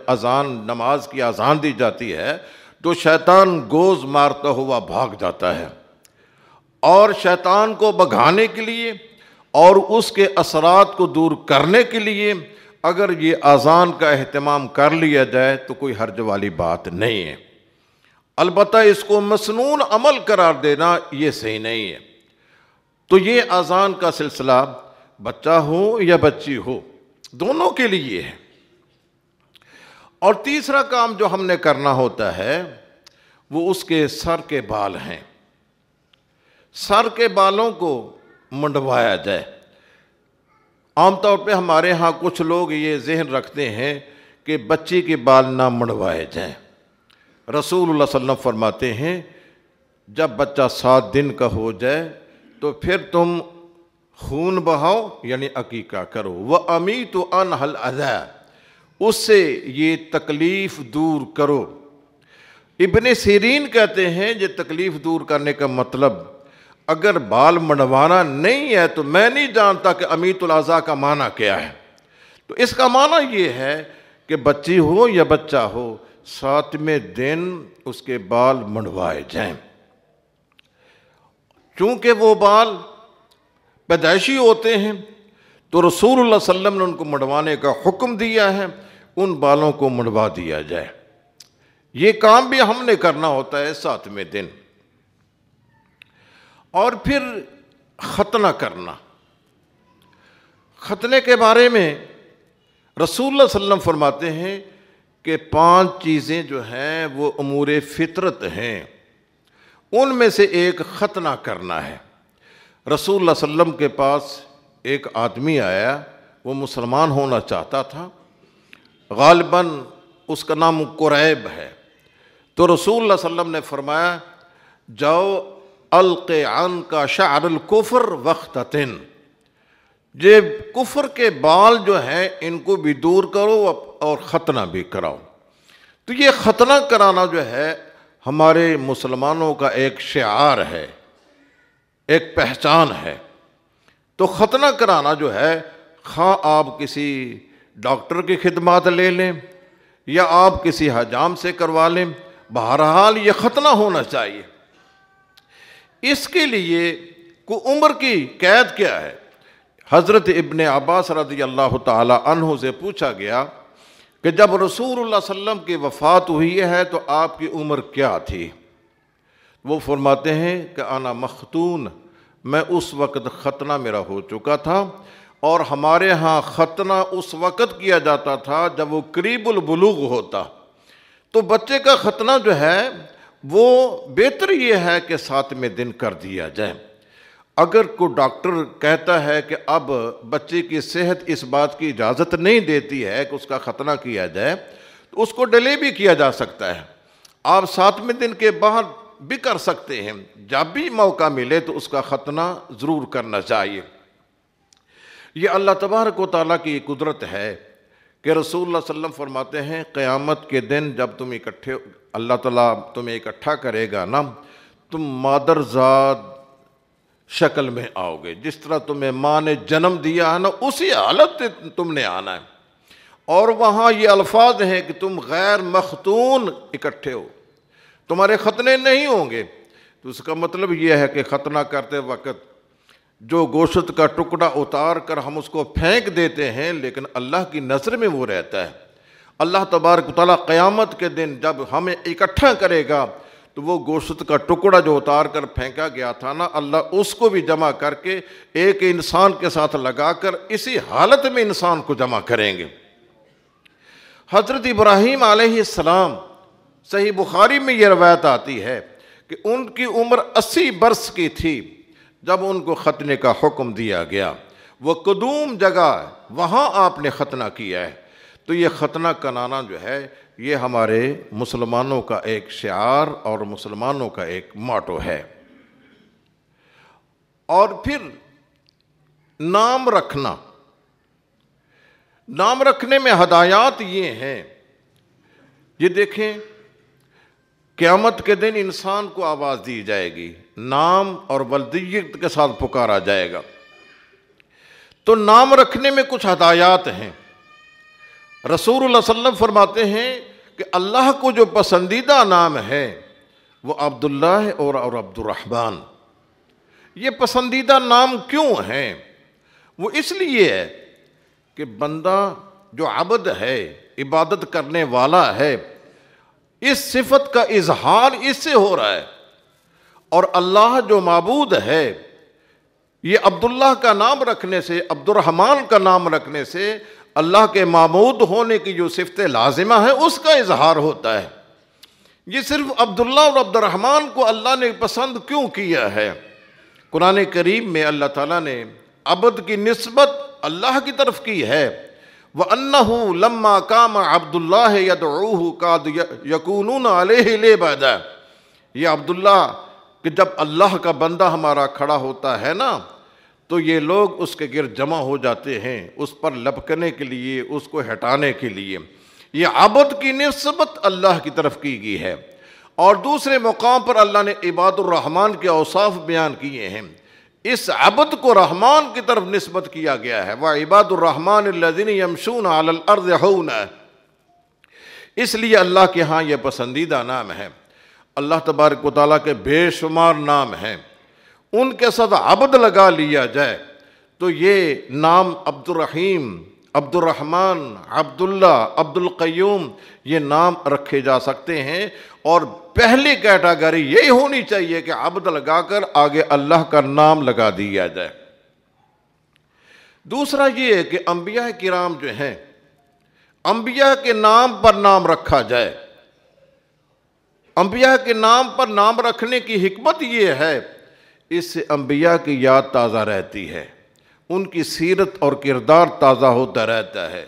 نماز کی اذان دی جاتی ہے تو شیطان گوز مارتا ہوا بھاگ جاتا ہے، اور شیطان کو بھگانے کے لیے اور اس کے اثرات کو دور کرنے کے لیے اگر یہ اذان کا اہتمام کر لیا جائے تو کوئی حرج والی بات نہیں ہے۔ البتہ اس کو مسنون عمل قرار دینا یہ صحیح نہیں ہے۔ تو یہ اذان کا سلسلہ بچہ ہو یا بچی ہو، دونوں کے لیے ہے۔ اور تیسرا کام جو ہم نے کرنا ہوتا ہے وہ اس کے سر کے بال ہیں۔ سر کے بالوں کو منڈوایا جائے۔ عام طور پہ ہمارے ہاں کچھ لوگ یہ ذہن رکھتے ہیں کہ بچی کے بال نہ منڈوائے جائیں۔ رسول اللہ صلی اللہ علیہ وسلم فرماتے ہیں جب بچہ 7 دن کا ہو جائے تو پھر تم خون بہاؤ، یعنی عقیقہ کرو۔ وَأَمِيتُ عَنْهَا الْأَذَى، اس سے یہ تکلیف دور کرو۔ ابن سیرین کہتے ہیں یہ تکلیف دور کرنے کا مطلب اگر بال منڈوانا نہیں ہے تو میں نہیں جانتا کہ امیت الاذى کا معنی کیا ہے۔ تو اس کا معنی یہ ہے کہ بچی ہو یا بچہ ہو 7ویں دن اس کے بال منڈوائے جائیں، چونکہ وہ بال پیدائشی ہوتے ہیں تو رسول اللہ صلی اللہ علیہ وسلم نے ان کو منڈوانے کا حکم دیا ہے، ان بالوں کو منڈوا دیا جائے۔ یہ کام بھی ہم نے کرنا ہوتا ہے 7ویں دن۔ اور پھر ختنہ کرنا۔ ختنے کے بارے میں رسول اللہ صلی اللہ علیہ وسلم فرماتے ہیں کہ 5 چیزیں جو ہیں وہ امور فطرت ہیں، ان میں سے ایک ختنہ کرنا ہے۔ رسول اللہ صلی اللہ علیہ وسلم کے پاس ایک آدمی آیا، وہ مسلمان ہونا چاہتا تھا، غالباً اس کا نام قریب ہے۔ تو رسول اللہ صلی اللہ علیہ وسلم نے فرمایا جاؤ الق عنک شعر الکفر واختتن، یہ کفر کے بال جو ہیں ان کو بھی دور کرو اور ختنہ بھی کراؤ۔ تو یہ ختنہ کرانا جو ہے ہمارے مسلمانوں کا ایک شعار ہے، ایک پہچان ہے۔ تو ختنہ کرانا جو ہے خواہ آپ کسی ڈاکٹر کی خدمات لے لیں یا آپ کسی حجام سے کروا لیں، بہرحال یہ ختنہ ہونا چاہیے۔ اس کے لیے کو عمر کی قید کیا ہے؟ حضرت ابن عباس رضی اللہ تعالی عنہ سے پوچھا گیا کہ جب رسول اللہ صلی اللہ علیہ وسلم کی وفات ہوئی ہے تو آپ کی عمر کیا تھی؟ وہ فرماتے ہیں کہ انا مختون، میں اس وقت ختنہ میرا ہو چکا تھا، اور ہمارے ہاں ختنہ اس وقت کیا جاتا تھا جب وہ قریب البلوغ ہوتا۔ تو بچے کا ختنہ جو ہے وہ بہتر یہ ہے کہ 7ویں دن کر دیا جائے۔ اگر کوئی ڈاکٹر کہتا ہے کہ اب بچے کی صحت اس بات کی اجازت نہیں دیتی ہے کہ اس کا ختنہ کیا جائے تو اس کو ڈیلے بھی کیا جا سکتا ہے، آپ 7ویں دن کے بعد بھی کر سکتے ہیں۔ جب بھی موقع ملے تو اس کا ختنہ ضرور کرنا چاہیے۔ یہ اللہ تبارک و تعالیٰ کی قدرت ہے کہ رسول اللہ صلی اللہ علیہ وسلم فرماتے ہیں قیامت کے دن جب تم اکٹھے، اللہ تعالیٰ تمہیں اکٹھا کرے گا نا، تم مادرزاد شکل میں آؤ گے، جس طرح تمہیں ماں نے جنم دیا ہے نا اسی حالت سے تم نے آنا ہے۔ اور وہاں یہ الفاظ ہیں کہ تم غیر مختون اکٹھے ہو، تمہارے ختنے نہیں ہوں گے۔ تو اس کا مطلب یہ ہے کہ ختنہ کرتے وقت جو گوشت کا ٹکڑا اتار کر ہم اس کو پھینک دیتے ہیں لیکن اللہ کی نظر میں وہ رہتا ہے۔ اللہ تبارک و تعالیٰ قیامت کے دن جب ہمیں اکٹھا کرے گا تو وہ گوشت کا ٹکڑا جو اتار کر پھینکا گیا تھا نا، اللہ اس کو بھی جمع کر کے ایک انسان کے ساتھ لگا کر اسی حالت میں انسان کو جمع کریں گے۔ حضرت ابراہیم علیہ السلام، صحیح بخاری میں یہ روایت آتی ہے کہ ان کی عمر 80 برس کی تھی جب ان کو ختنے کا حکم دیا گیا۔ وہ قدوم جگہ وہاں آپ نے ختنہ کیا ہے۔ تو یہ ختنہ کنانا جو ہے یہ ہمارے مسلمانوں کا ایک شعار اور مسلمانوں کا ایک موٹو ہے۔ اور پھر نام رکھنا، نام رکھنے میں ہدایات یہ ہیں، یہ دیکھیں قیامت کے دن انسان کو آواز دی جائے گی، نام اور ولدیت کے ساتھ پکارا جائے گا۔ تو نام رکھنے میں کچھ ہدایات ہیں۔ رسول اللہ صلی اللہ علیہ وسلم فرماتے ہیں کہ اللہ کو جو پسندیدہ نام ہے وہ عبداللہ ہے اور عبد الرحمن۔ یہ پسندیدہ نام کیوں ہیں؟ وہ اس لیے ہے کہ بندہ جو عبد ہے، عبادت کرنے والا ہے، اس صفت کا اظہار اس سے ہو رہا ہے، اور اللہ جو معبود ہے، یہ عبداللہ کا نام رکھنے سے، عبد الرحمن کا نام رکھنے سے اللہ کے معبود ہونے کی جو صفت لازمہ ہے اس کا اظہار ہوتا ہے۔ یہ صرف عبداللہ اور عبد الرحمن کو اللہ نے پسند کیوں کیا ہے؟ قرآن کریم میں اللہ تعالیٰ نے عبد کی نسبت اللہ کی طرف کی ہے، وَأَنَّهُ لَمَّا قَامَ عَبْدُ اللَّهِ يَدْعُوهُ قَادْ يَكُونُونَ عَلَيْهِ لِبَادًا۔ یہ عبداللہ کہ جب اللہ کا بندہ ہمارا کھڑا ہوتا ہے نا تو یہ لوگ اس کے گرد جمع ہو جاتے ہیں، اس پر لپکنے کے لیے، اس کو ہٹانے کے لیے۔ یہ عبد کی نسبت اللہ کی طرف کی گئی ہے۔ اور دوسرے مقام پر اللہ نے عباد الرحمن کے اوصاف بیان کیے ہیں، اس عبد کو رحمان کی طرف نسبت کیا گیا ہے، وَعِبَادُ الرَّحْمَنِ الَّذِينَ يَمْشُونَ عَلَى الْأَرْضِ هَوْنًا۔ اس لیے اللہ کے ہاں یہ پسندیدہ نام ہے۔ اللہ تبارک و تعالیٰ کے بے شمار نام ہیں، ان کے ساتھ عبد لگا لیا جائے تو یہ نام عبد الرحیم، عبد الرحمن، عبداللہ، عبد القیوم یہ نام رکھے جا سکتے ہیں۔ اور پہلی کیٹاگری یہی ہونی چاہیے کہ عبد لگا کر آگے اللہ کا نام لگا دیا جائے۔ دوسرا یہ ہے کہ انبیاء کرام جو ہیں، انبیاء کے نام پر نام رکھا جائے۔ انبیاء کے نام پر نام رکھنے کی حکمت یہ ہے، اس سے انبیاء کی یاد تازہ رہتی ہے، ان کی سیرت اور کردار تازہ ہوتا رہتا ہے،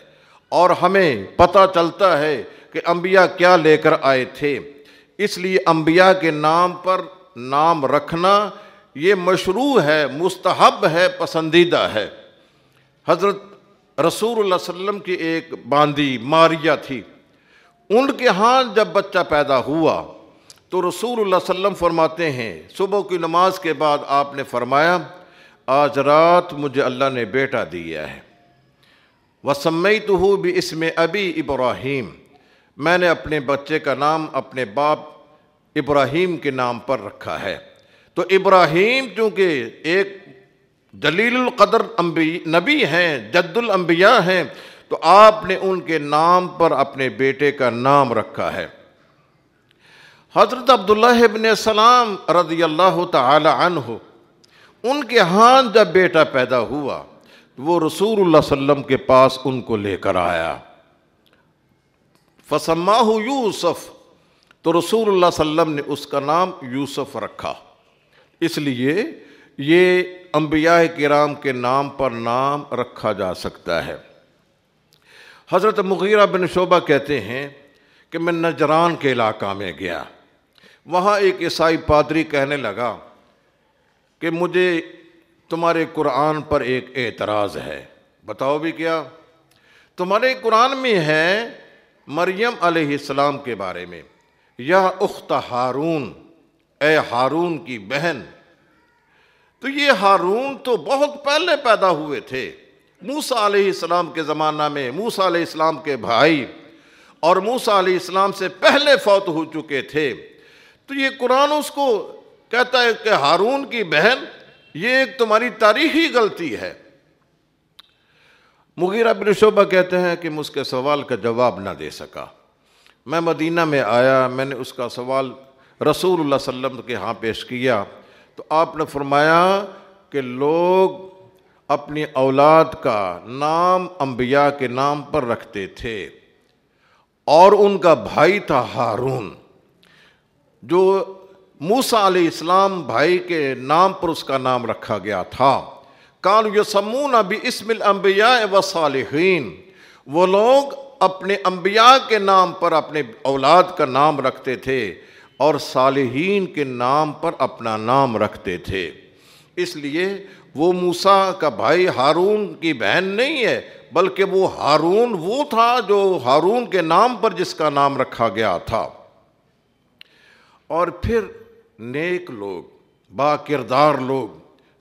اور ہمیں پتہ چلتا ہے کہ انبیاء کیا لے کر آئے تھے۔ اس لیے انبیاء کے نام پر نام رکھنا یہ مشروع ہے، مستحب ہے، پسندیدہ ہے۔ حضرت رسول اللہ صلی اللہ علیہ وسلم کی ایک باندی ماریہ تھی، ان کے ہاں جب بچہ پیدا ہوا تو رسول اللہ صلی اللہ علیہ وسلم فرماتے ہیں، صبح کی نماز کے بعد آپ نے فرمایا، آج رات مجھے اللہ نے بیٹا دیا ہے، وَسَمَّيْتُهُ بِاسْمِ أَبِي إِبْرَاهِيمَ، میں نے اپنے بچے کا نام اپنے باپ ابراہیم کے نام پر رکھا ہے۔ تو ابراہیم چونکہ ایک جلیل القدر نبی ہیں، جد الانبیاء ہیں، تو آپ نے ان کے نام پر اپنے بیٹے کا نام رکھا ہے۔ حضرت عبداللہ ابن سلام رضی اللہ تعالی عنہ، ان کے ہاں جب بیٹا پیدا ہوا وہ رسول اللہ صلی اللہ علیہ وسلم کے پاس ان کو لے کر آیا، فَسَمَّاهُ یوسف، تو رسول اللہ صلی اللہ علیہ وسلم نے اس کا نام یوسف رکھا۔ اس لیے یہ انبیاء کرام کے نام پر نام رکھا جا سکتا ہے۔ حضرت مغیرہ بن شعبہ کہتے ہیں کہ میں نجران کے علاقہ میں گیا، وہاں ایک عیسائی پادری کہنے لگا کہ مجھے تمہارے قرآن پر ایک اعتراض ہے۔ بتاؤ بھی کیا؟ تمہارے قرآن میں ہے مریم علیہ السلام کے بارے میں، یا اخت ہارون، اے ہارون کی بہن۔ تو یہ ہارون تو بہت پہلے پیدا ہوئے تھے، موسیٰ علیہ السلام کے زمانہ میں، موسیٰ علیہ السلام کے بھائی، اور موسیٰ علیہ السلام سے پہلے فوت ہو چکے تھے۔ تو یہ قرآن اس کو کہتا ہے کہ ہارون کی بہن، یہ ایک تمہاری تاریخی غلطی ہے۔ مغیرہ بن شعبہ کہتے ہیں کہ میں اس کے سوال کا جواب نہ دے سکا۔ میں مدینہ میں آیا، میں نے اس کا سوال رسول اللہ صلی اللہ علیہ وسلم کے ہاں پیش کیا، تو آپ نے فرمایا کہ لوگ اپنی اولاد کا نام انبیاء کے نام پر رکھتے تھے، اور ان کا بھائی تھا ہارون، جو موسیٰ علیہ السلام بھائی کے نام پر اس کا نام رکھا گیا تھا۔ کانوا یسمون باسم الانبیاء والصالحین، وہ لوگ اپنے انبیاء کے نام پر اپنے اولاد کا نام رکھتے تھے، اور صالحین کے نام پر اپنا نام رکھتے تھے۔ اس لیے وہ موسیٰ کا بھائی ہارون کی بہن نہیں ہے، بلکہ وہ ہارون وہ تھا جو ہارون کے نام پر جس کا نام رکھا گیا تھا۔ اور پھر نیک لوگ، با کردار لوگ،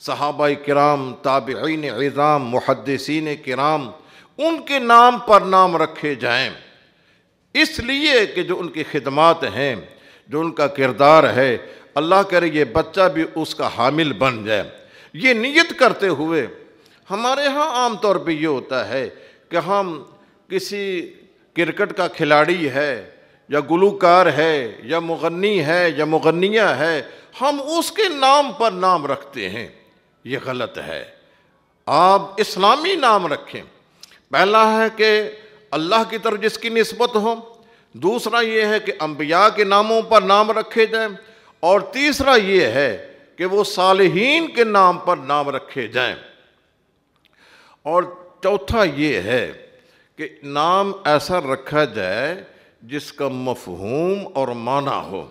صحابہ کرام، تابعین عظام، محدثین کرام، ان کے نام پر نام رکھے جائیں، اس لیے کہ جو ان کی خدمات ہیں، جو ان کا کردار ہے، اللہ کرے یہ بچہ بھی اس کا حامل بن جائے۔ یہ نیت کرتے ہوئے ہمارے ہاں عام طور پہ یہ ہوتا ہے کہ ہم کسی کرکٹ کا کھلاڑی ہے یا گلوکار ہے یا مغنی ہے یا مغنیہ ہے، ہم اس کے نام پر نام رکھتے ہیں، یہ غلط ہے۔ آپ اسلامی نام رکھیں۔ پہلا ہے کہ اللہ کی طرف جس کی نسبت ہو، دوسرا یہ ہے کہ انبیاء کے ناموں پر نام رکھے جائیں، اور تیسرا یہ ہے کہ وہ صالحین کے نام پر نام رکھے جائیں، اور چوتھا یہ ہے کہ نام ایسا رکھا جائے جس کا مفہوم اور معنی ہو۔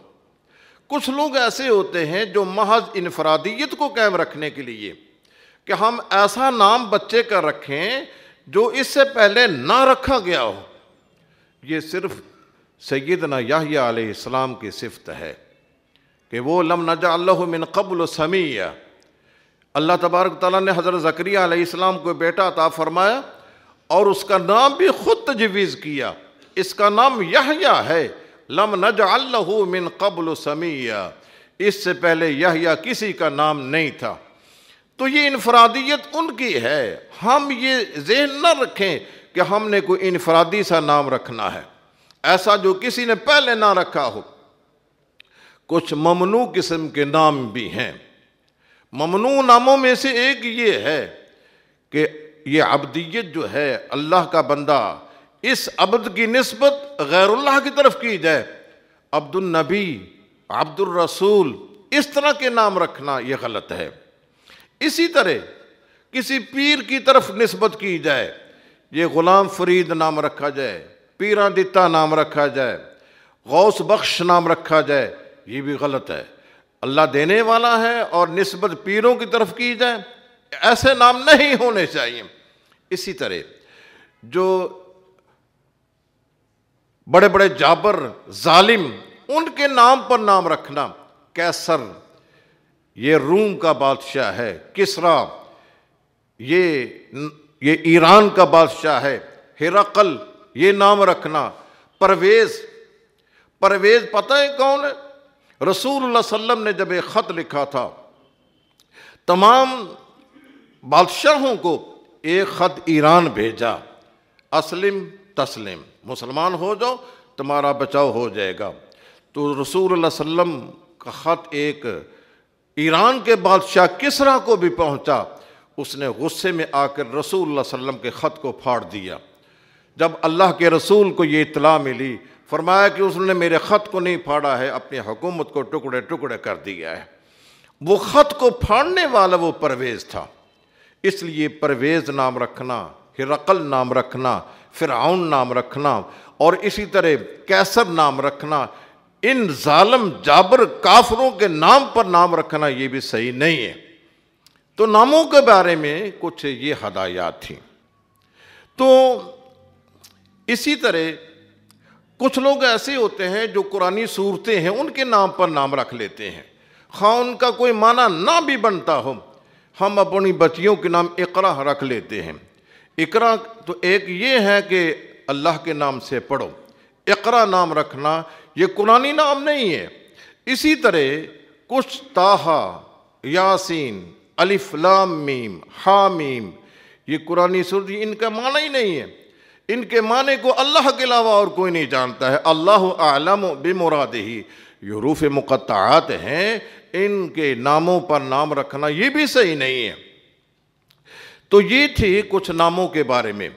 کچھ لوگ ایسے ہوتے ہیں جو محض انفرادیت کو قائم رکھنے کے لیے کہ ہم ایسا نام بچے کا رکھیں جو اس سے پہلے نہ رکھا گیا ہو، یہ صرف سیدنا یحییٰ علیہ السلام کی صفت ہے کہ وہ لم نجعل لہ من قبل سمیہ۔ اللہ تبارک تعالیٰ نے حضرت زکریا علیہ السلام کو بیٹا عطا فرمایا اور اس کا نام بھی خود تجویز کیا، اس کا نام یحییٰ ہے، لم نجعل لہ من قبل سمیہ، اس سے پہلے یحییٰ کسی کا نام نہیں تھا۔ تو یہ انفرادیت ان کی ہے، ہم یہ ذہن نہ رکھیں کہ ہم نے کوئی انفرادی سا نام رکھنا ہے، ایسا جو کسی نے پہلے نہ رکھا ہو۔ کچھ ممنوع قسم کے نام بھی ہیں۔ ممنوع ناموں میں سے ایک یہ ہے کہ یہ عبدیت جو ہے، اللہ کا بندہ، اس عبد کی نسبت غیر اللہ کی طرف کی جائے، عبد النبی، عبد الرسول، اس طرح کے نام رکھنا یہ غلط ہے۔ اسی طرح کسی پیر کی طرف نسبت کی جائے، یہ غلام فرید نام رکھا جائے، پیراں دتا نام رکھا جائے، غوث بخش نام رکھا جائے، یہ بھی غلط ہے۔ اللہ دینے والا ہے اور نسبت پیروں کی طرف کی جائے، ایسے نام نہیں ہونے چاہیے۔ اسی طرح جو بڑے بڑے جابر، ظالم، ان کے نام پر نام رکھنا، کیسر یہ روم کا بادشاہ ہے، کسریٰ یہ ایران کا بادشاہ ہے، ہرقل یہ نام رکھنا، پرویز پتہ ہے کون ہے؟ رسول اللہ صلی اللہ علیہ وسلم نے جب ایک خط لکھا تھا تمام بادشاہوں کو، ایک خط ایران بھیجا، اسلم تسلم، مسلمان ہو جاؤ تمہارا بچاؤ ہو جائے گا۔ تو رسول اللہ صلی اللہ علیہ وسلم کا خط ایک ایران کے بادشاہ کسریٰ کو بھی پہنچا، اس نے غصے میں آ کر رسول اللہ صلی اللہ علیہ وسلم کے خط کو پھاڑ دیا۔ جب اللہ کے رسول کو یہ اطلاع ملی، فرمایا کہ اس نے میرے خط کو نہیں پھاڑا ہے، اپنی حکومت کو ٹکڑے ٹکڑے کر دیا ہے۔ وہ خط کو پھاڑنے والا وہ پرویز تھا، اس لیے پرویز نام رکھنا، ہرقل نام رکھنا، فرعون نام رکھنا، اور اسی طرح کیسر نام رکھنا، ان ظالم جابر کافروں کے نام پر نام رکھنا یہ بھی صحیح نہیں ہے۔ تو ناموں کے بارے میں کچھ یہ ہدایات تھیں۔ تو اسی طرح کچھ لوگ ایسے ہوتے ہیں جو قرآنی صورتیں ہیں ان کے نام پر نام رکھ لیتے ہیں، خواہ ان کا کوئی معنی نہ بھی بنتا ہو۔ ہم اپنی بچیوں کے نام اقرا رکھ لیتے ہیں۔ اقرا تو ایک یہ ہے کہ اللہ کے نام سے پڑھو، اقرا نام رکھنا یہ قرآنی نام نہیں ہے۔ اسی طرح کچھ طٰہٰ، یاسین، الف لام میم، حامیم، یہ قرآنی صورت ان کا معنی ہی نہیں ہے، ان کے معنی کو اللہ کے علاوہ اور کوئی نہیں جانتا ہے۔ اللہ اعلم بمرادہ، یہ حروف مقطعات ہیں، ان کے ناموں پر نام رکھنا یہ بھی صحیح نہیں ہے۔ تو یہ تھی کچھ ناموں کے بارے میں۔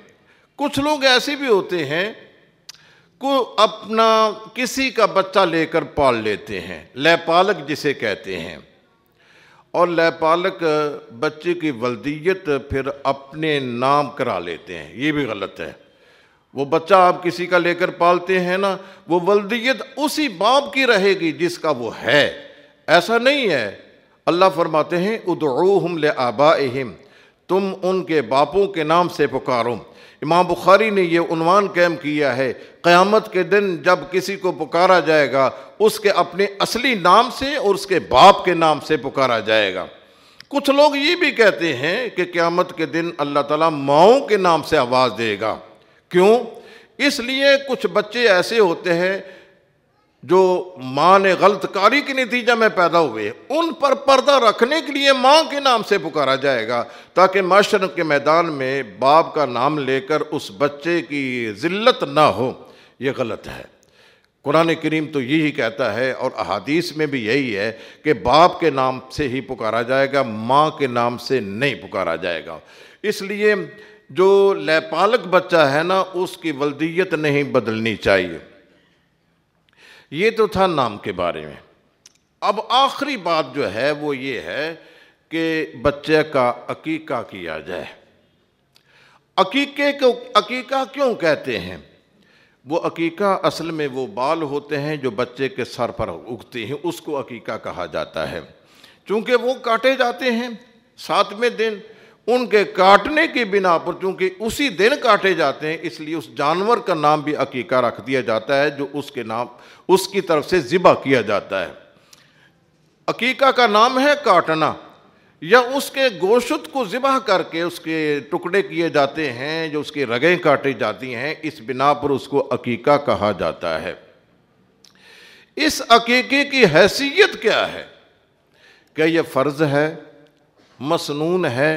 کچھ لوگ ایسے بھی ہوتے ہیں کو اپنا کسی کا بچہ لے کر پال لیتے ہیں، لے پالک جسے کہتے ہیں، اور لے پالک بچے کی ولدیت پھر اپنے نام کرا لیتے ہیں، یہ بھی غلط ہے۔ وہ بچہ آپ کسی کا لے کر پالتے ہیں نا، وہ ولدیت اسی باپ کی رہے گی جس کا وہ ہے، ایسا نہیں ہے۔ اللہ فرماتے ہیں ادعوہم لآبائہم، تم ان کے باپوں کے نام سے پکارو۔ امام بخاری نے یہ عنوان قائم کیا ہے، قیامت کے دن جب کسی کو پکارا جائے گا اس کے اپنے اصلی نام سے اور اس کے باپ کے نام سے پکارا جائے گا۔ کچھ لوگ یہ بھی کہتے ہیں کہ قیامت کے دن اللہ تعالیٰ ماؤں کے نام سے آواز دے گا۔ کیوں؟ اس لیے کچھ بچے ایسے ہوتے ہیں جو ماں نے غلط کاری کے نتیجہ میں پیدا ہوئے، ان پر پردہ رکھنے کے لیے ماں کے نام سے پکارا جائے گا، تاکہ معاشر کے میدان میں باپ کا نام لے کر اس بچے کی ذلت نہ ہو۔ یہ غلط ہے۔ قرآن کریم تو یہی کہتا ہے اور احادیث میں بھی یہی ہے کہ باپ کے نام سے ہی پکارا جائے گا، ماں کے نام سے نہیں پکارا جائے گا۔ اس لیے جو لیپالک بچہ ہے نا، اس کی ولدیت نہیں بدلنی چاہیے۔ یہ تو تھا نام کے بارے میں۔ اب آخری بات جو ہے وہ یہ ہے کہ بچے کا عقیقہ کیا جائے۔ عقیقے کو عقیقہ کیوں کہتے ہیں؟ وہ عقیقہ اصل میں وہ بال ہوتے ہیں جو بچے کے سر پر اگتے ہیں، اس کو عقیقہ کہا جاتا ہے۔ چونکہ وہ کاٹے جاتے ہیں 7ویں دن، ان کے کاٹنے کی بنا پر چونکہ اسی دن کاٹے جاتے ہیں، اس لیے اس جانور کا نام بھی عقیقہ رکھ دیا جاتا ہے جو اس کے نام اس کی طرف سے ذبح کیا جاتا ہے۔ عقیقہ کا نام ہے کاٹنا، یا اس کے گوشت کو ذبح کر کے اس کے ٹکڑے کیے جاتے ہیں، جو اس کی رگیں کاٹی جاتی ہیں، اس بنا پر اس کو عقیقہ کہا جاتا ہے۔ اس عقیقے کی حیثیت کیا ہے؟ کیا یہ فرض ہے، مسنون ہے،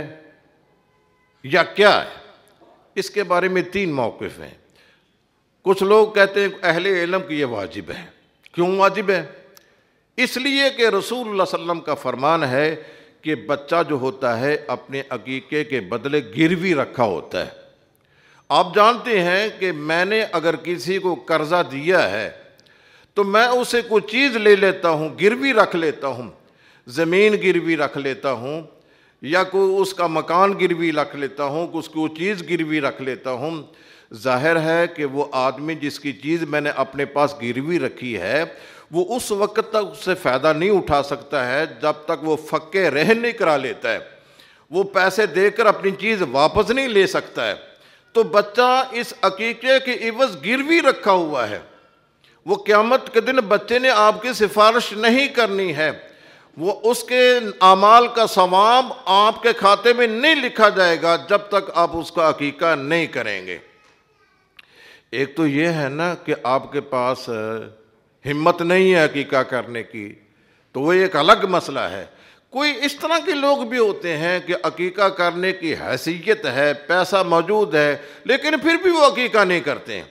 یا کیا ہے؟ اس کے بارے میں 3 موقف ہیں۔ کچھ لوگ کہتے ہیں اہل علم کہ یہ واجب ہے۔ کیوں واجب ہے؟ اس لیے کہ رسول اللہ صلی اللہ علیہ وسلم کا فرمان ہے کہ بچہ جو ہوتا ہے اپنے عقیقے کے بدلے گروی رکھا ہوتا ہے۔ آپ جانتے ہیں کہ میں نے اگر کسی کو قرضہ دیا ہے تو میں اسے کوئی چیز لے لیتا ہوں، گروی رکھ لیتا ہوں، زمین گروی رکھ لیتا ہوں، یا کوئی اس کا مکان گروی رکھ لیتا ہوں، اس کو چیز گروی رکھ لیتا ہوں۔ ظاہر ہے کہ وہ آدمی جس کی چیز میں نے اپنے پاس گروی رکھی ہے وہ اس وقت تک اس سے فائدہ نہیں اٹھا سکتا ہے جب تک وہ فقے رہن نہیں کرا لیتا ہے، وہ پیسے دے کر اپنی چیز واپس نہیں لے سکتا ہے۔ تو بچہ اس عقیقے کے عوض گروی رکھا ہوا ہے، وہ قیامت کے دن بچے نے آپ کی سفارش نہیں کرنی ہے، وہ اس کے اعمال کا ثواب آپ کے کھاتے میں نہیں لکھا جائے گا جب تک آپ اس کا عقیقہ نہیں کریں گے۔ ایک تو یہ ہے نا کہ آپ کے پاس ہمت نہیں ہے عقیقہ کرنے کی، تو وہ ایک الگ مسئلہ ہے۔ کوئی اس طرح کے لوگ بھی ہوتے ہیں کہ عقیقہ کرنے کی حیثیت ہے، پیسہ موجود ہے، لیکن پھر بھی وہ عقیقہ نہیں کرتے ہیں۔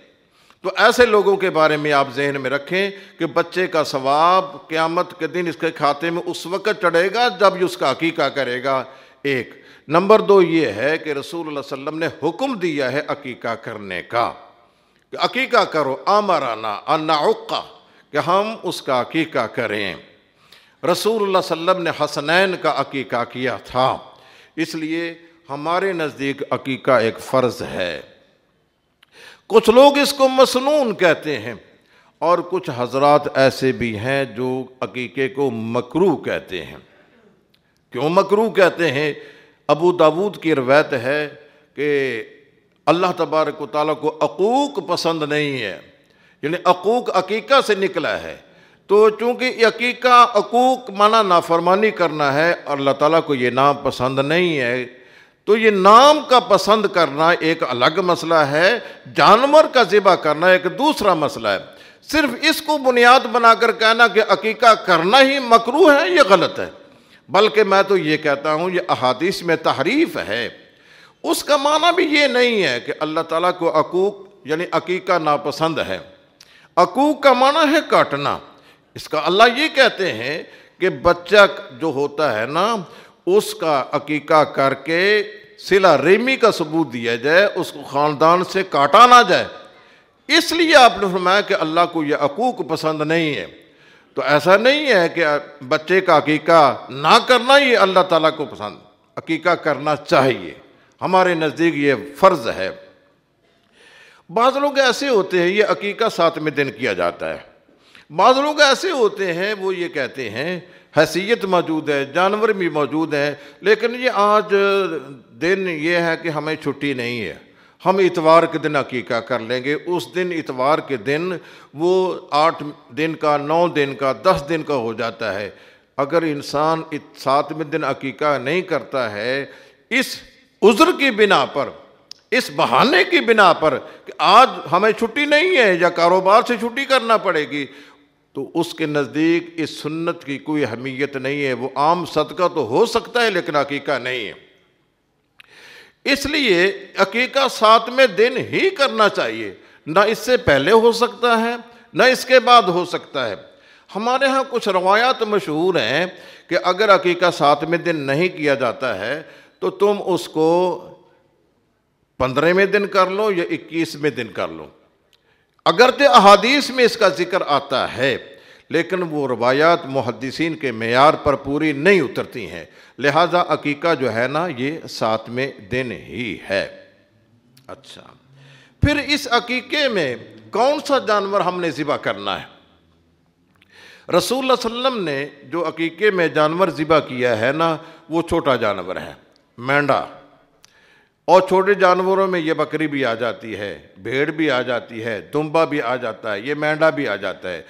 تو ایسے لوگوں کے بارے میں آپ ذہن میں رکھیں کہ بچے کا ثواب قیامت کے دن اس کے کھاتے میں اس وقت چڑھے گا جب یہ اس کا عقیقہ کرے گا۔ ایک نمبر 2 یہ ہے کہ رسول اللہ صلی اللہ علیہ وسلم نے حکم دیا ہے عقیقہ کرنے کا کہ عقیقہ کرو، امرنا ان نعق، کہ ہم اس کا عقیقہ کریں۔ رسول اللہ صلی اللہ علیہ وسلم نے حسنین کا عقیقہ کیا تھا، اس لیے ہمارے نزدیک عقیقہ ایک فرض ہے۔ کچھ لوگ اس کو مسنون کہتے ہیں، اور کچھ حضرات ایسے بھی ہیں جو عقیقے کو مکروہ کہتے ہیں۔ کیوں مکروہ کہتے ہیں؟ ابو داود کی روایت ہے کہ اللہ تبارک و تعالیٰ کو عقوق پسند نہیں ہے، یعنی عقوق عقیقہ سے نکلا ہے، تو چونکہ یہ عقیقہ عقوق معنی نافرمانی کرنا ہے، اللہ تعالیٰ کو یہ نام پسند نہیں ہے، تو یہ نام کا پسند کرنا ایک الگ مسئلہ ہے، جانور کا ذبح کرنا ایک دوسرا مسئلہ ہے۔ صرف اس کو بنیاد بنا کر کہنا کہ عقیقہ کرنا ہی مکروہ ہے، یہ غلط ہے۔ بلکہ میں تو یہ کہتا ہوں یہ احادیث میں تحریف ہے۔ اس کا معنی بھی یہ نہیں ہے کہ اللہ تعالیٰ کو عقوق یعنی عقیقہ ناپسند ہے۔ عقوق کا معنی ہے کاٹنا۔ اس کا اللہ یہ کہتے ہیں کہ بچہ جو ہوتا ہے نا اس کا عقیقہ کر کے صلہ رحمی کا ثبوت دیا جائے، اس کو خاندان سے کاٹا نہ جائے، اس لیے آپ نے فرمایا کہ اللہ کو یہ عقوق پسند نہیں ہے۔ تو ایسا نہیں ہے کہ بچے کا عقیقہ نہ کرنا ہی اللہ تعالیٰ کو پسند، عقیقہ کرنا چاہیے، ہمارے نزدیک یہ فرض ہے۔ بعض لوگ ایسے ہوتے ہیں یہ عقیقہ 7ویں دن کیا جاتا ہے، بعض لوگ ایسے ہوتے ہیں وہ یہ کہتے ہیں حیثیت موجود ہے، جانور بھی موجود ہیں، لیکن یہ آج دن یہ ہے کہ ہمیں چھٹی نہیں ہے، ہم اتوار کے دن عقیقہ کر لیں گے، اس دن اتوار کے دن وہ 8 دن کا، 9 دن کا، 10 دن کا ہو جاتا ہے۔ اگر انسان 7ویں دن عقیقہ نہیں کرتا ہے اس عذر کی بنا پر، اس بہانے کی بنا پر کہ آج ہمیں چھٹی نہیں ہے یا کاروبار سے چھٹی کرنا پڑے گی، تو اس کے نزدیک اس سنت کی کوئی اہمیت نہیں ہے۔ وہ عام صدقہ تو ہو سکتا ہے لیکن عقیقہ نہیں ہے۔ اس لیے عقیقہ 7ویں دن ہی کرنا چاہیے، نہ اس سے پہلے ہو سکتا ہے نہ اس کے بعد ہو سکتا ہے۔ ہمارے ہاں کچھ روایات مشہور ہیں کہ اگر عقیقہ 7ویں دن نہیں کیا جاتا ہے تو تم اس کو 15ویں دن کر لو یا 21ویں دن کر لو۔ اگرچہ احادیث میں اس کا ذکر آتا ہے لیکن وہ روایات محدثین کے معیار پر پوری نہیں اترتی ہیں، لہذا عقیقہ جو ہے نا یہ 7ویں دن ہی ہے۔ اچھا، پھر اس عقیقے میں کون سا جانور ہم نے ذبح کرنا ہے؟ رسول اللہ صلی اللہ علیہ وسلم نے جو عقیقے میں جانور ذبح کیا ہے نا وہ چھوٹا جانور ہے، مینڈا، اور چھوٹے جانوروں میں یہ بکری بھی آ جاتی ہے، بھیڑ بھی آ جاتی ہے، دمبا بھی آ جاتا ہے، یہ مینڈا بھی آ جاتا ہے،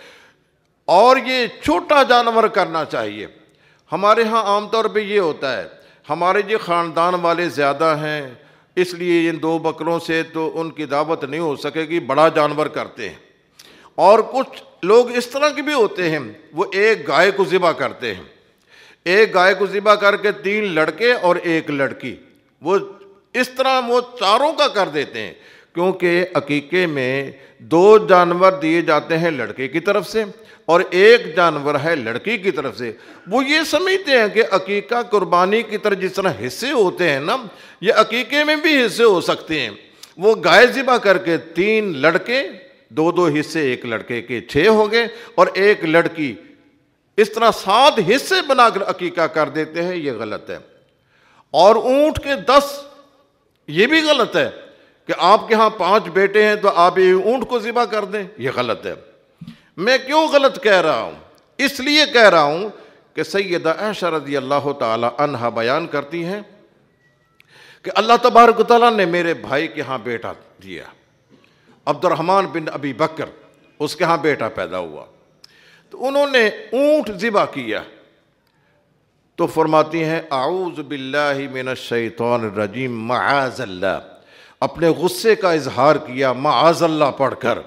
اور یہ چھوٹا جانور کرنا چاہیے۔ ہمارے ہاں عام طور پہ یہ ہوتا ہے، ہمارے جو خاندان والے زیادہ ہیں اس لیے ان 2 بکروں سے تو ان کی دعوت نہیں ہو سکے گی، بڑا جانور کرتے ہیں۔ اور کچھ لوگ اس طرح کے بھی ہوتے ہیں، وہ ایک گائے کو ذبح کرتے ہیں، ایک گائے کو ذبح کر کے 3 لڑکے اور 1 لڑکی، وہ اس طرح وہ چاروں کا کر دیتے ہیں، کیونکہ عقیقے میں 2 جانور دیے جاتے ہیں لڑکے کی طرف سے اور 1 جانور ہے لڑکی کی طرف سے۔ وہ یہ سمجھتے ہیں کہ عقیقہ قربانی کی طرح جس طرح حصے ہوتے ہیں نا، یہ عقیقے میں بھی حصے ہو سکتے ہیں۔ وہ گائے ذبح کر کے 3 لڑکے، 2 حصے 1 لڑکے کے 6 ہو گئے اور 1 لڑکی، اس طرح 7 حصے بنا کر عقیقہ کر دیتے ہیں، یہ غلط ہے۔ اور اونٹ کے 10، یہ بھی غلط ہے کہ آپ کے ہاں 5 بیٹے ہیں تو آپ یہ اونٹ کو ذبح کر دیں، یہ غلط ہے۔ میں کیوں غلط کہہ رہا ہوں؟ اس لیے کہہ رہا ہوں کہ سیدہ عائشہ رضی اللہ تعالی عنہا بیان کرتی ہیں کہ اللہ تبارک و تعالیٰ نے میرے بھائی کے ہاں بیٹا دیا، عبد الرحمن بن ابی بکر، اس کے ہاں بیٹا پیدا ہوا، تو انہوں نے اونٹ ذبح کیا، تو فرماتی ہیں اعوذ باللہ من الشیطان الرجیم معاذ اللہ، اپنے غصے کا اظہار کیا معاذ اللہ پڑھ کر،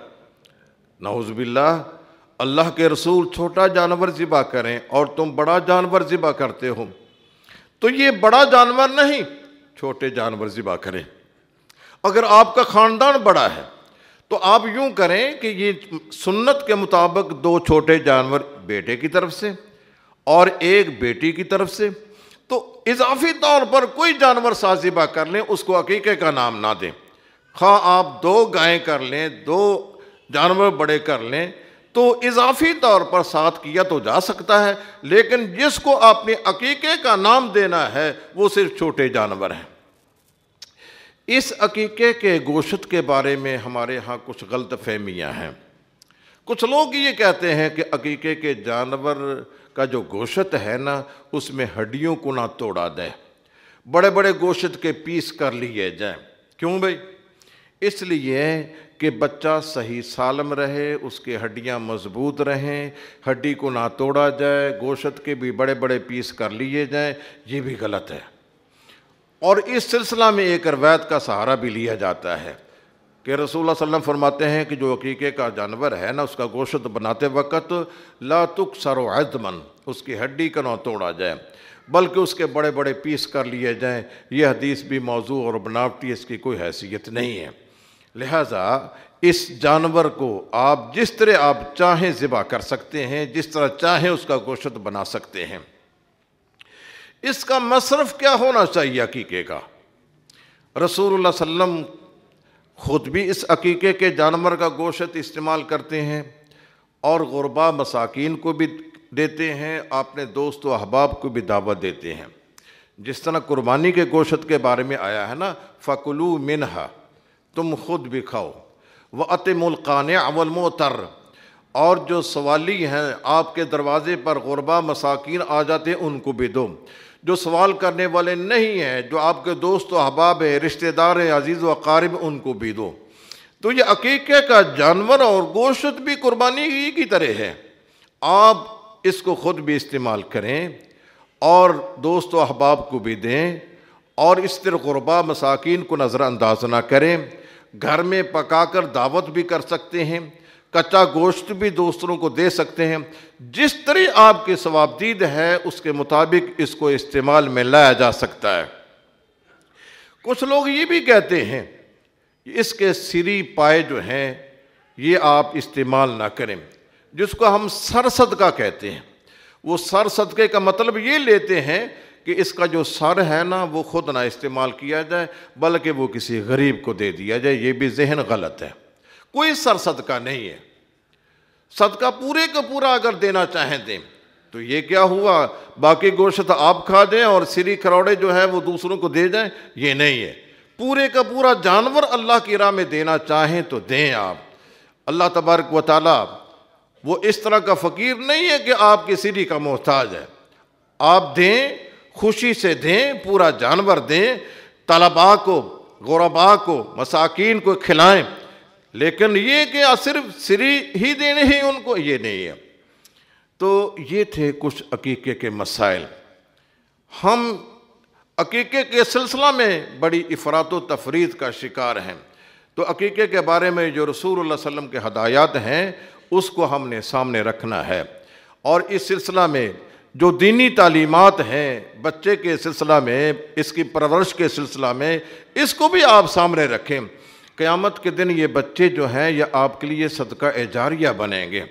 نعوذ باللہ، اللہ کے رسول چھوٹا جانور ذبح کریں اور تم بڑا جانور ذبح کرتے ہو، تو یہ بڑا جانور نہیں، چھوٹے جانور ذبح کریں۔ اگر آپ کا خاندان بڑا ہے تو آپ یوں کریں کہ یہ سنت کے مطابق 2 چھوٹے جانور بیٹے کی طرف سے اور 1 بیٹی کی طرف سے، تو اضافی طور پر کوئی جانور ساتھ ذبح کر لیں، اس کو عقیقے کا نام نہ دیں۔ خواہ آپ 2 گائیں کر لیں، 2 جانور بڑے کر لیں، تو اضافی طور پر ساتھ کیا تو جا سکتا ہے، لیکن جس کو آپ نے عقیقے کا نام دینا ہے وہ صرف چھوٹے جانور ہیں۔ اس عقیقے کے گوشت کے بارے میں ہمارے ہاں کچھ غلط فہمیاں ہیں۔ کچھ لوگ یہ کہتے ہیں کہ عقیقے کے جانور کا جو گوشت ہے نا اس میں ہڈیوں کو نہ توڑا دے، بڑے بڑے گوشت کے پیس کر لیے جائیں۔ کیوں بھائی؟ اس لیے کہ بچہ صحیح سالم رہے، اس کے ہڈیاں مضبوط رہیں، ہڈی کو نہ توڑا جائے، گوشت کے بھی بڑے بڑے پیس کر لیے جائیں، یہ بھی غلط ہے۔ اور اس سلسلہ میں ایک روایت کا سہارا بھی لیا جاتا ہے کہ رسول اللہ صلی اللہ علیہ وسلم فرماتے ہیں کہ جو عقیقے کا جانور ہے نا اس کا گوشت بناتے وقت لا تکسر عظما، اس کی ہڈی کا نہ توڑا جائے بلکہ اس کے بڑے بڑے پیس کر لیے جائیں۔ یہ حدیث بھی موضوع اور بناوٹی، اس کی کوئی حیثیت نہیں ہے۔ لہٰذا اس جانور کو آپ جس طرح آپ چاہیں ذبح کر سکتے ہیں، جس طرح چاہیں اس کا گوشت بنا سکتے ہیں۔ اس کا مصرف کیا ہونا چاہیے عقیقے کا؟ رسول اللہ صلی اللہ علیہ وسلم خود بھی اس عقیقے کے جانور کا گوشت استعمال کرتے ہیں اور غربا مساکین کو بھی دیتے ہیں، اپنے دوست و احباب کو بھی دعوت دیتے ہیں۔ جس طرح قربانی کے گوشت کے بارے میں آیا ہے نا فَكُلُوا مِنْهَا، تم خود بھی کھاؤ، وَأَطِمُوا الْقَانِعَ وَالْمُعْتَرَّ، اور جو سوالی ہیں آپ کے دروازے پر غربا مساکین آ جاتے ہیں ان کو بھی دو۔ جو سوال کرنے والے نہیں ہیں، جو آپ کے دوست و احباب ہیں، رشتہ دار ہیں، عزیز و اقارب، ان کو بھی دو۔ تو یہ عقیقے کا جانور اور گوشت بھی قربانی ہی کی طرح ہے، آپ اس کو خود بھی استعمال کریں اور دوست و احباب کو بھی دیں، اور اس طرح غربا مساکین کو نظر انداز نہ کریں۔ گھر میں پکا کر دعوت بھی کر سکتے ہیں، کچا گوشت بھی دوستوں کو دے سکتے ہیں، جس طرح آپ کے ثوابدید ہے اس کے مطابق اس کو استعمال میں لایا جا سکتا ہے۔ کچھ لوگ یہ بھی کہتے ہیں اس کے سری پائے جو ہیں یہ آپ استعمال نہ کریں، جس کو ہم سر صدقہ کہتے ہیں۔ وہ سر صدقے کا مطلب یہ لیتے ہیں کہ اس کا جو سر ہے نا وہ خود نہ استعمال کیا جائے، بلکہ وہ کسی غریب کو دے دیا جائے۔ یہ بھی ذہن غلط ہے، کوئی سر صدقہ نہیں ہے۔ صدقہ پورے کا پورا اگر دینا چاہیں دیں تو یہ کیا ہوا، باقی گوشت آپ کھا دیں اور سری کروڑے جو ہے وہ دوسروں کو دے جائیں، یہ نہیں ہے۔ پورے کا پورا جانور اللہ کی راہ میں دینا چاہیں تو دیں آپ۔ اللہ تبارک و تعالیٰ وہ اس طرح کا فقیر نہیں ہے کہ آپ کی سری کا محتاج ہے۔ آپ دیں، خوشی سے دیں، پورا جانور دیں، طلباء کو، غرباء کو، مساکین کو کھلائیں، لیکن یہ کہ صرف سری ہی دینے ہی ان کو، یہ نہیں ہے۔ تو یہ تھے کچھ عقیقے کے مسائل۔ ہم عقیقے کے سلسلہ میں بڑی افراط و تفرید کا شکار ہیں، تو عقیقے کے بارے میں جو رسول اللہ صلی اللہ علیہ وسلم کے ہدایات ہیں اس کو ہم نے سامنے رکھنا ہے، اور اس سلسلہ میں جو دینی تعلیمات ہیں بچے کے سلسلہ میں، اس کی پرورش کے سلسلہ میں، اس کو بھی آپ سامنے رکھیں۔ قیامت کے دن یہ بچے جو ہیں یہ آپ کے لیے صدقہ جاریہ بنیں گے۔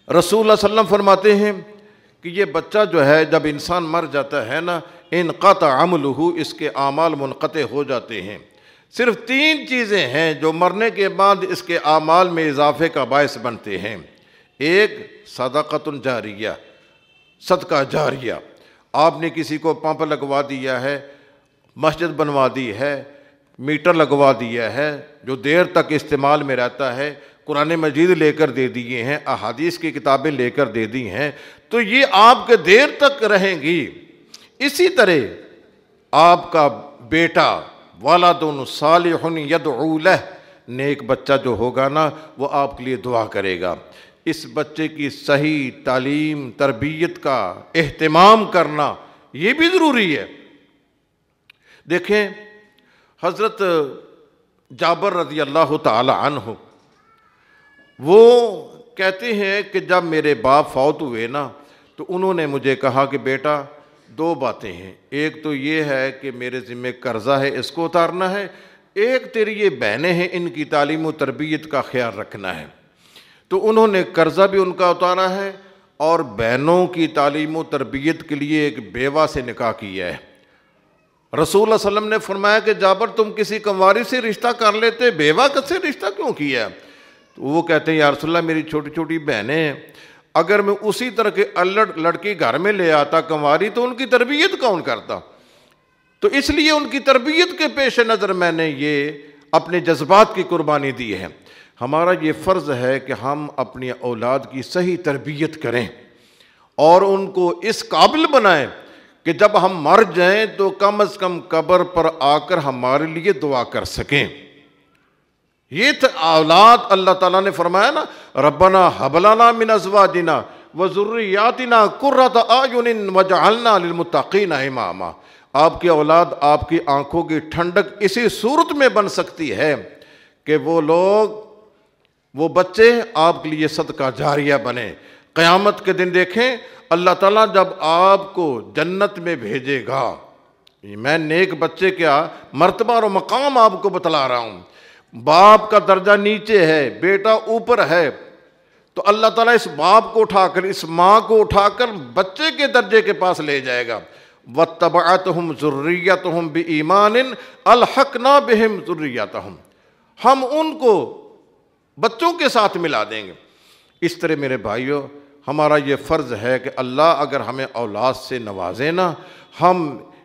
رسول اللہ صلی اللہ علیہ وسلم فرماتے ہیں کہ یہ بچہ جو ہے جب انسان مر جاتا ہے نا، انقطع عملہ، اس کے اعمال منقطع ہو جاتے ہیں۔ صرف 3 چیزیں ہیں جو مرنے کے بعد اس کے اعمال میں اضافے کا باعث بنتے ہیں۔ ایک صدقۃ جاریہ، صدقہ جاریہ، آپ نے کسی کو پمپ لگوا دیا ہے، مسجد بنوا دی ہے، میٹر لگوا دیا ہے جو دیر تک استعمال میں رہتا ہے، قرآن مجید لے کر دے دیے ہیں، احادیث کی کتابیں لے کر دے دی ہیں، تو یہ آپ کے دیر تک رہیں گی۔ اسی طرح آپ کا بیٹا ولد صالح یدعو لہ، نیک بچہ جو ہوگا نا وہ آپ کے لیے دعا کرے گا۔ اس بچے کی صحیح تعلیم تربیت کا اہتمام کرنا یہ بھی ضروری ہے۔ دیکھیں حضرت جابر رضی اللہ تعالی عنہ وہ کہتے ہیں کہ جب میرے باپ فوت ہوئے نا تو انہوں نے مجھے کہا کہ بیٹا 2 باتیں ہیں، ایک تو یہ ہے کہ میرے ذمہ قرضہ ہے اس کو اتارنا ہے، ایک تیری یہ بہنیں ہیں ان کی تعلیم و تربیت کا خیال رکھنا ہے۔ تو انہوں نے قرضہ بھی ان کا اتارا ہے اور بہنوں کی تعلیم و تربیت کے لیے ایک بیوہ سے نکاح کیا ہے۔ رسول اللہ صلی اللہ علیہ وسلم نے فرمایا کہ جابر تم کسی کنواری سے رشتہ کر لیتے، بیوہ سے رشتہ کیوں کیا؟ تو وہ کہتے ہیں یا رسول اللہ میری چھوٹی چھوٹی بہنیں ہیں، اگر میں اسی طرح کے الڑ لڑکی گھر میں لے آتا کنواری تو ان کی تربیت کون کرتا؟ تو اس لیے ان کی تربیت کے پیش نظر میں نے یہ اپنے جذبات کی قربانی دی ہے۔ ہمارا یہ فرض ہے کہ ہم اپنی اولاد کی صحیح تربیت کریں اور ان کو اس قابل بنائیں کہ جب ہم مر جائیں تو کم از کم قبر پر آ کر ہمارے لیے دعا کر سکیں۔ یہ اولاد اللہ تعالیٰ نے فرمایا نا ربنا ہب لنا من ازواجنا وذریاتنا قرۃ اعین وجعلنا للمتقین اماما۔ آپ کی اولاد آپ کی آنکھوں کی ٹھنڈک اسی صورت میں بن سکتی ہے کہ وہ بچے آپ کے لیے صدقہ جاریہ بنے۔ قیامت کے دن دیکھیں اللہ تعالیٰ جب آپ کو جنت میں بھیجے گا، میں نیک بچے کیا مرتبہ اور مقام آپ کو بتلا رہا ہوں، باپ کا درجہ نیچے ہے، بیٹا اوپر ہے، تو اللہ تعالیٰ اس باپ کو اٹھا کر اس ماں کو اٹھا کر بچے کے درجے کے پاس لے جائے گا۔ وَاتَّبَعَتْهُمْ ذُرِّيَّتُهُمْ بِإِيمَانٍ أَلْحَقْنَا بِهِمْ ذُرِّيَّتَهُمْ، ہم ان کو بچوں کے ساتھ ملا دیں گے۔ اس طرح میرے بھائیوں ہمارا یہ فرض ہے کہ اللہ اگر ہمیں اولاد سے نوازے نا، ہم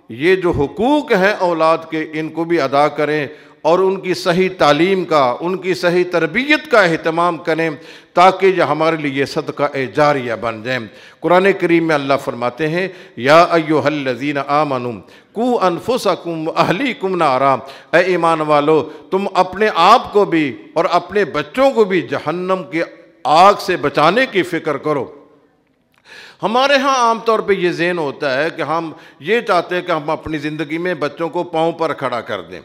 یہ جو حقوق ہیں اولاد کے ان کو بھی ادا کریں اور ان کی صحیح تعلیم کا، ان کی صحیح تربیت کا اہتمام کریں تاکہ یہ ہمارے لیے صدقہ جاریہ بن جائیں۔ قرآن کریم میں اللہ فرماتے ہیں یا ایھا الذین آمنوا قوا انفسکم واہلیکم نارا، اے ایمان والو تم اپنے آپ کو بھی اور اپنے بچوں کو بھی جہنم کی آگ سے بچانے کی فکر کرو۔ ہمارے ہاں عام طور پہ یہ ذہن ہوتا ہے کہ ہم یہ چاہتے ہیں کہ ہم اپنی زندگی میں بچوں کو پاؤں پر کھڑا کر دیں۔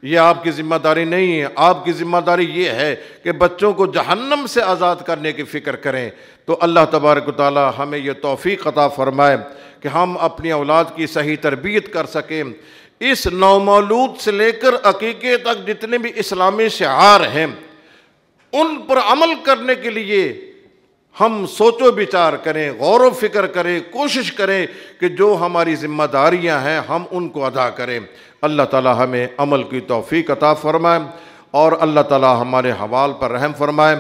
یہ آپ کی ذمہ داری نہیں ہے، آپ کی ذمہ داری یہ ہے کہ بچوں کو جہنم سے آزاد کرنے کی فکر کریں۔ تو اللہ تبارک و تعالی ہمیں یہ توفیق عطا فرمائے کہ ہم اپنی اولاد کی صحیح تربیت کر سکیں۔ اس نومولود سے لے کر عقیقے تک جتنے بھی اسلامی شعار ہیں ان پر عمل کرنے کے لیے ہم سوچ و بچار کریں، غور و فکر کریں، کوشش کریں کہ جو ہماری ذمہ داریاں ہیں ہم ان کو ادا کریں۔ اللہ تعالی ہمیں عمل کی توفیق عطا فرمائے اور اللہ تعالی ہمارے حوال پر رحم فرمائے۔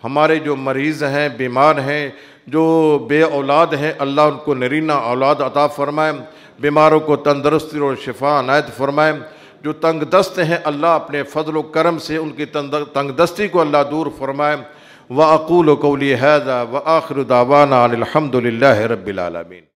ہمارے جو مریض ہیں، بیمار ہیں، جو بے اولاد ہیں، اللہ ان کو نرینہ اولاد عطا فرمائے، بیماروں کو تندرستی اور شفا عنایت فرمائے۔ جو تنگ دست ہیں اللہ اپنے فضل و کرم سے ان کی تنگ دستی کو اللہ دور فرمائے۔ وَأَقُولُ قَوْلِي هَذَا وَآخِرُ دَعْوَانَا أَنِ الْحَمْدُ لِلَّهِ رَبِّ الْعَالَمِينَ۔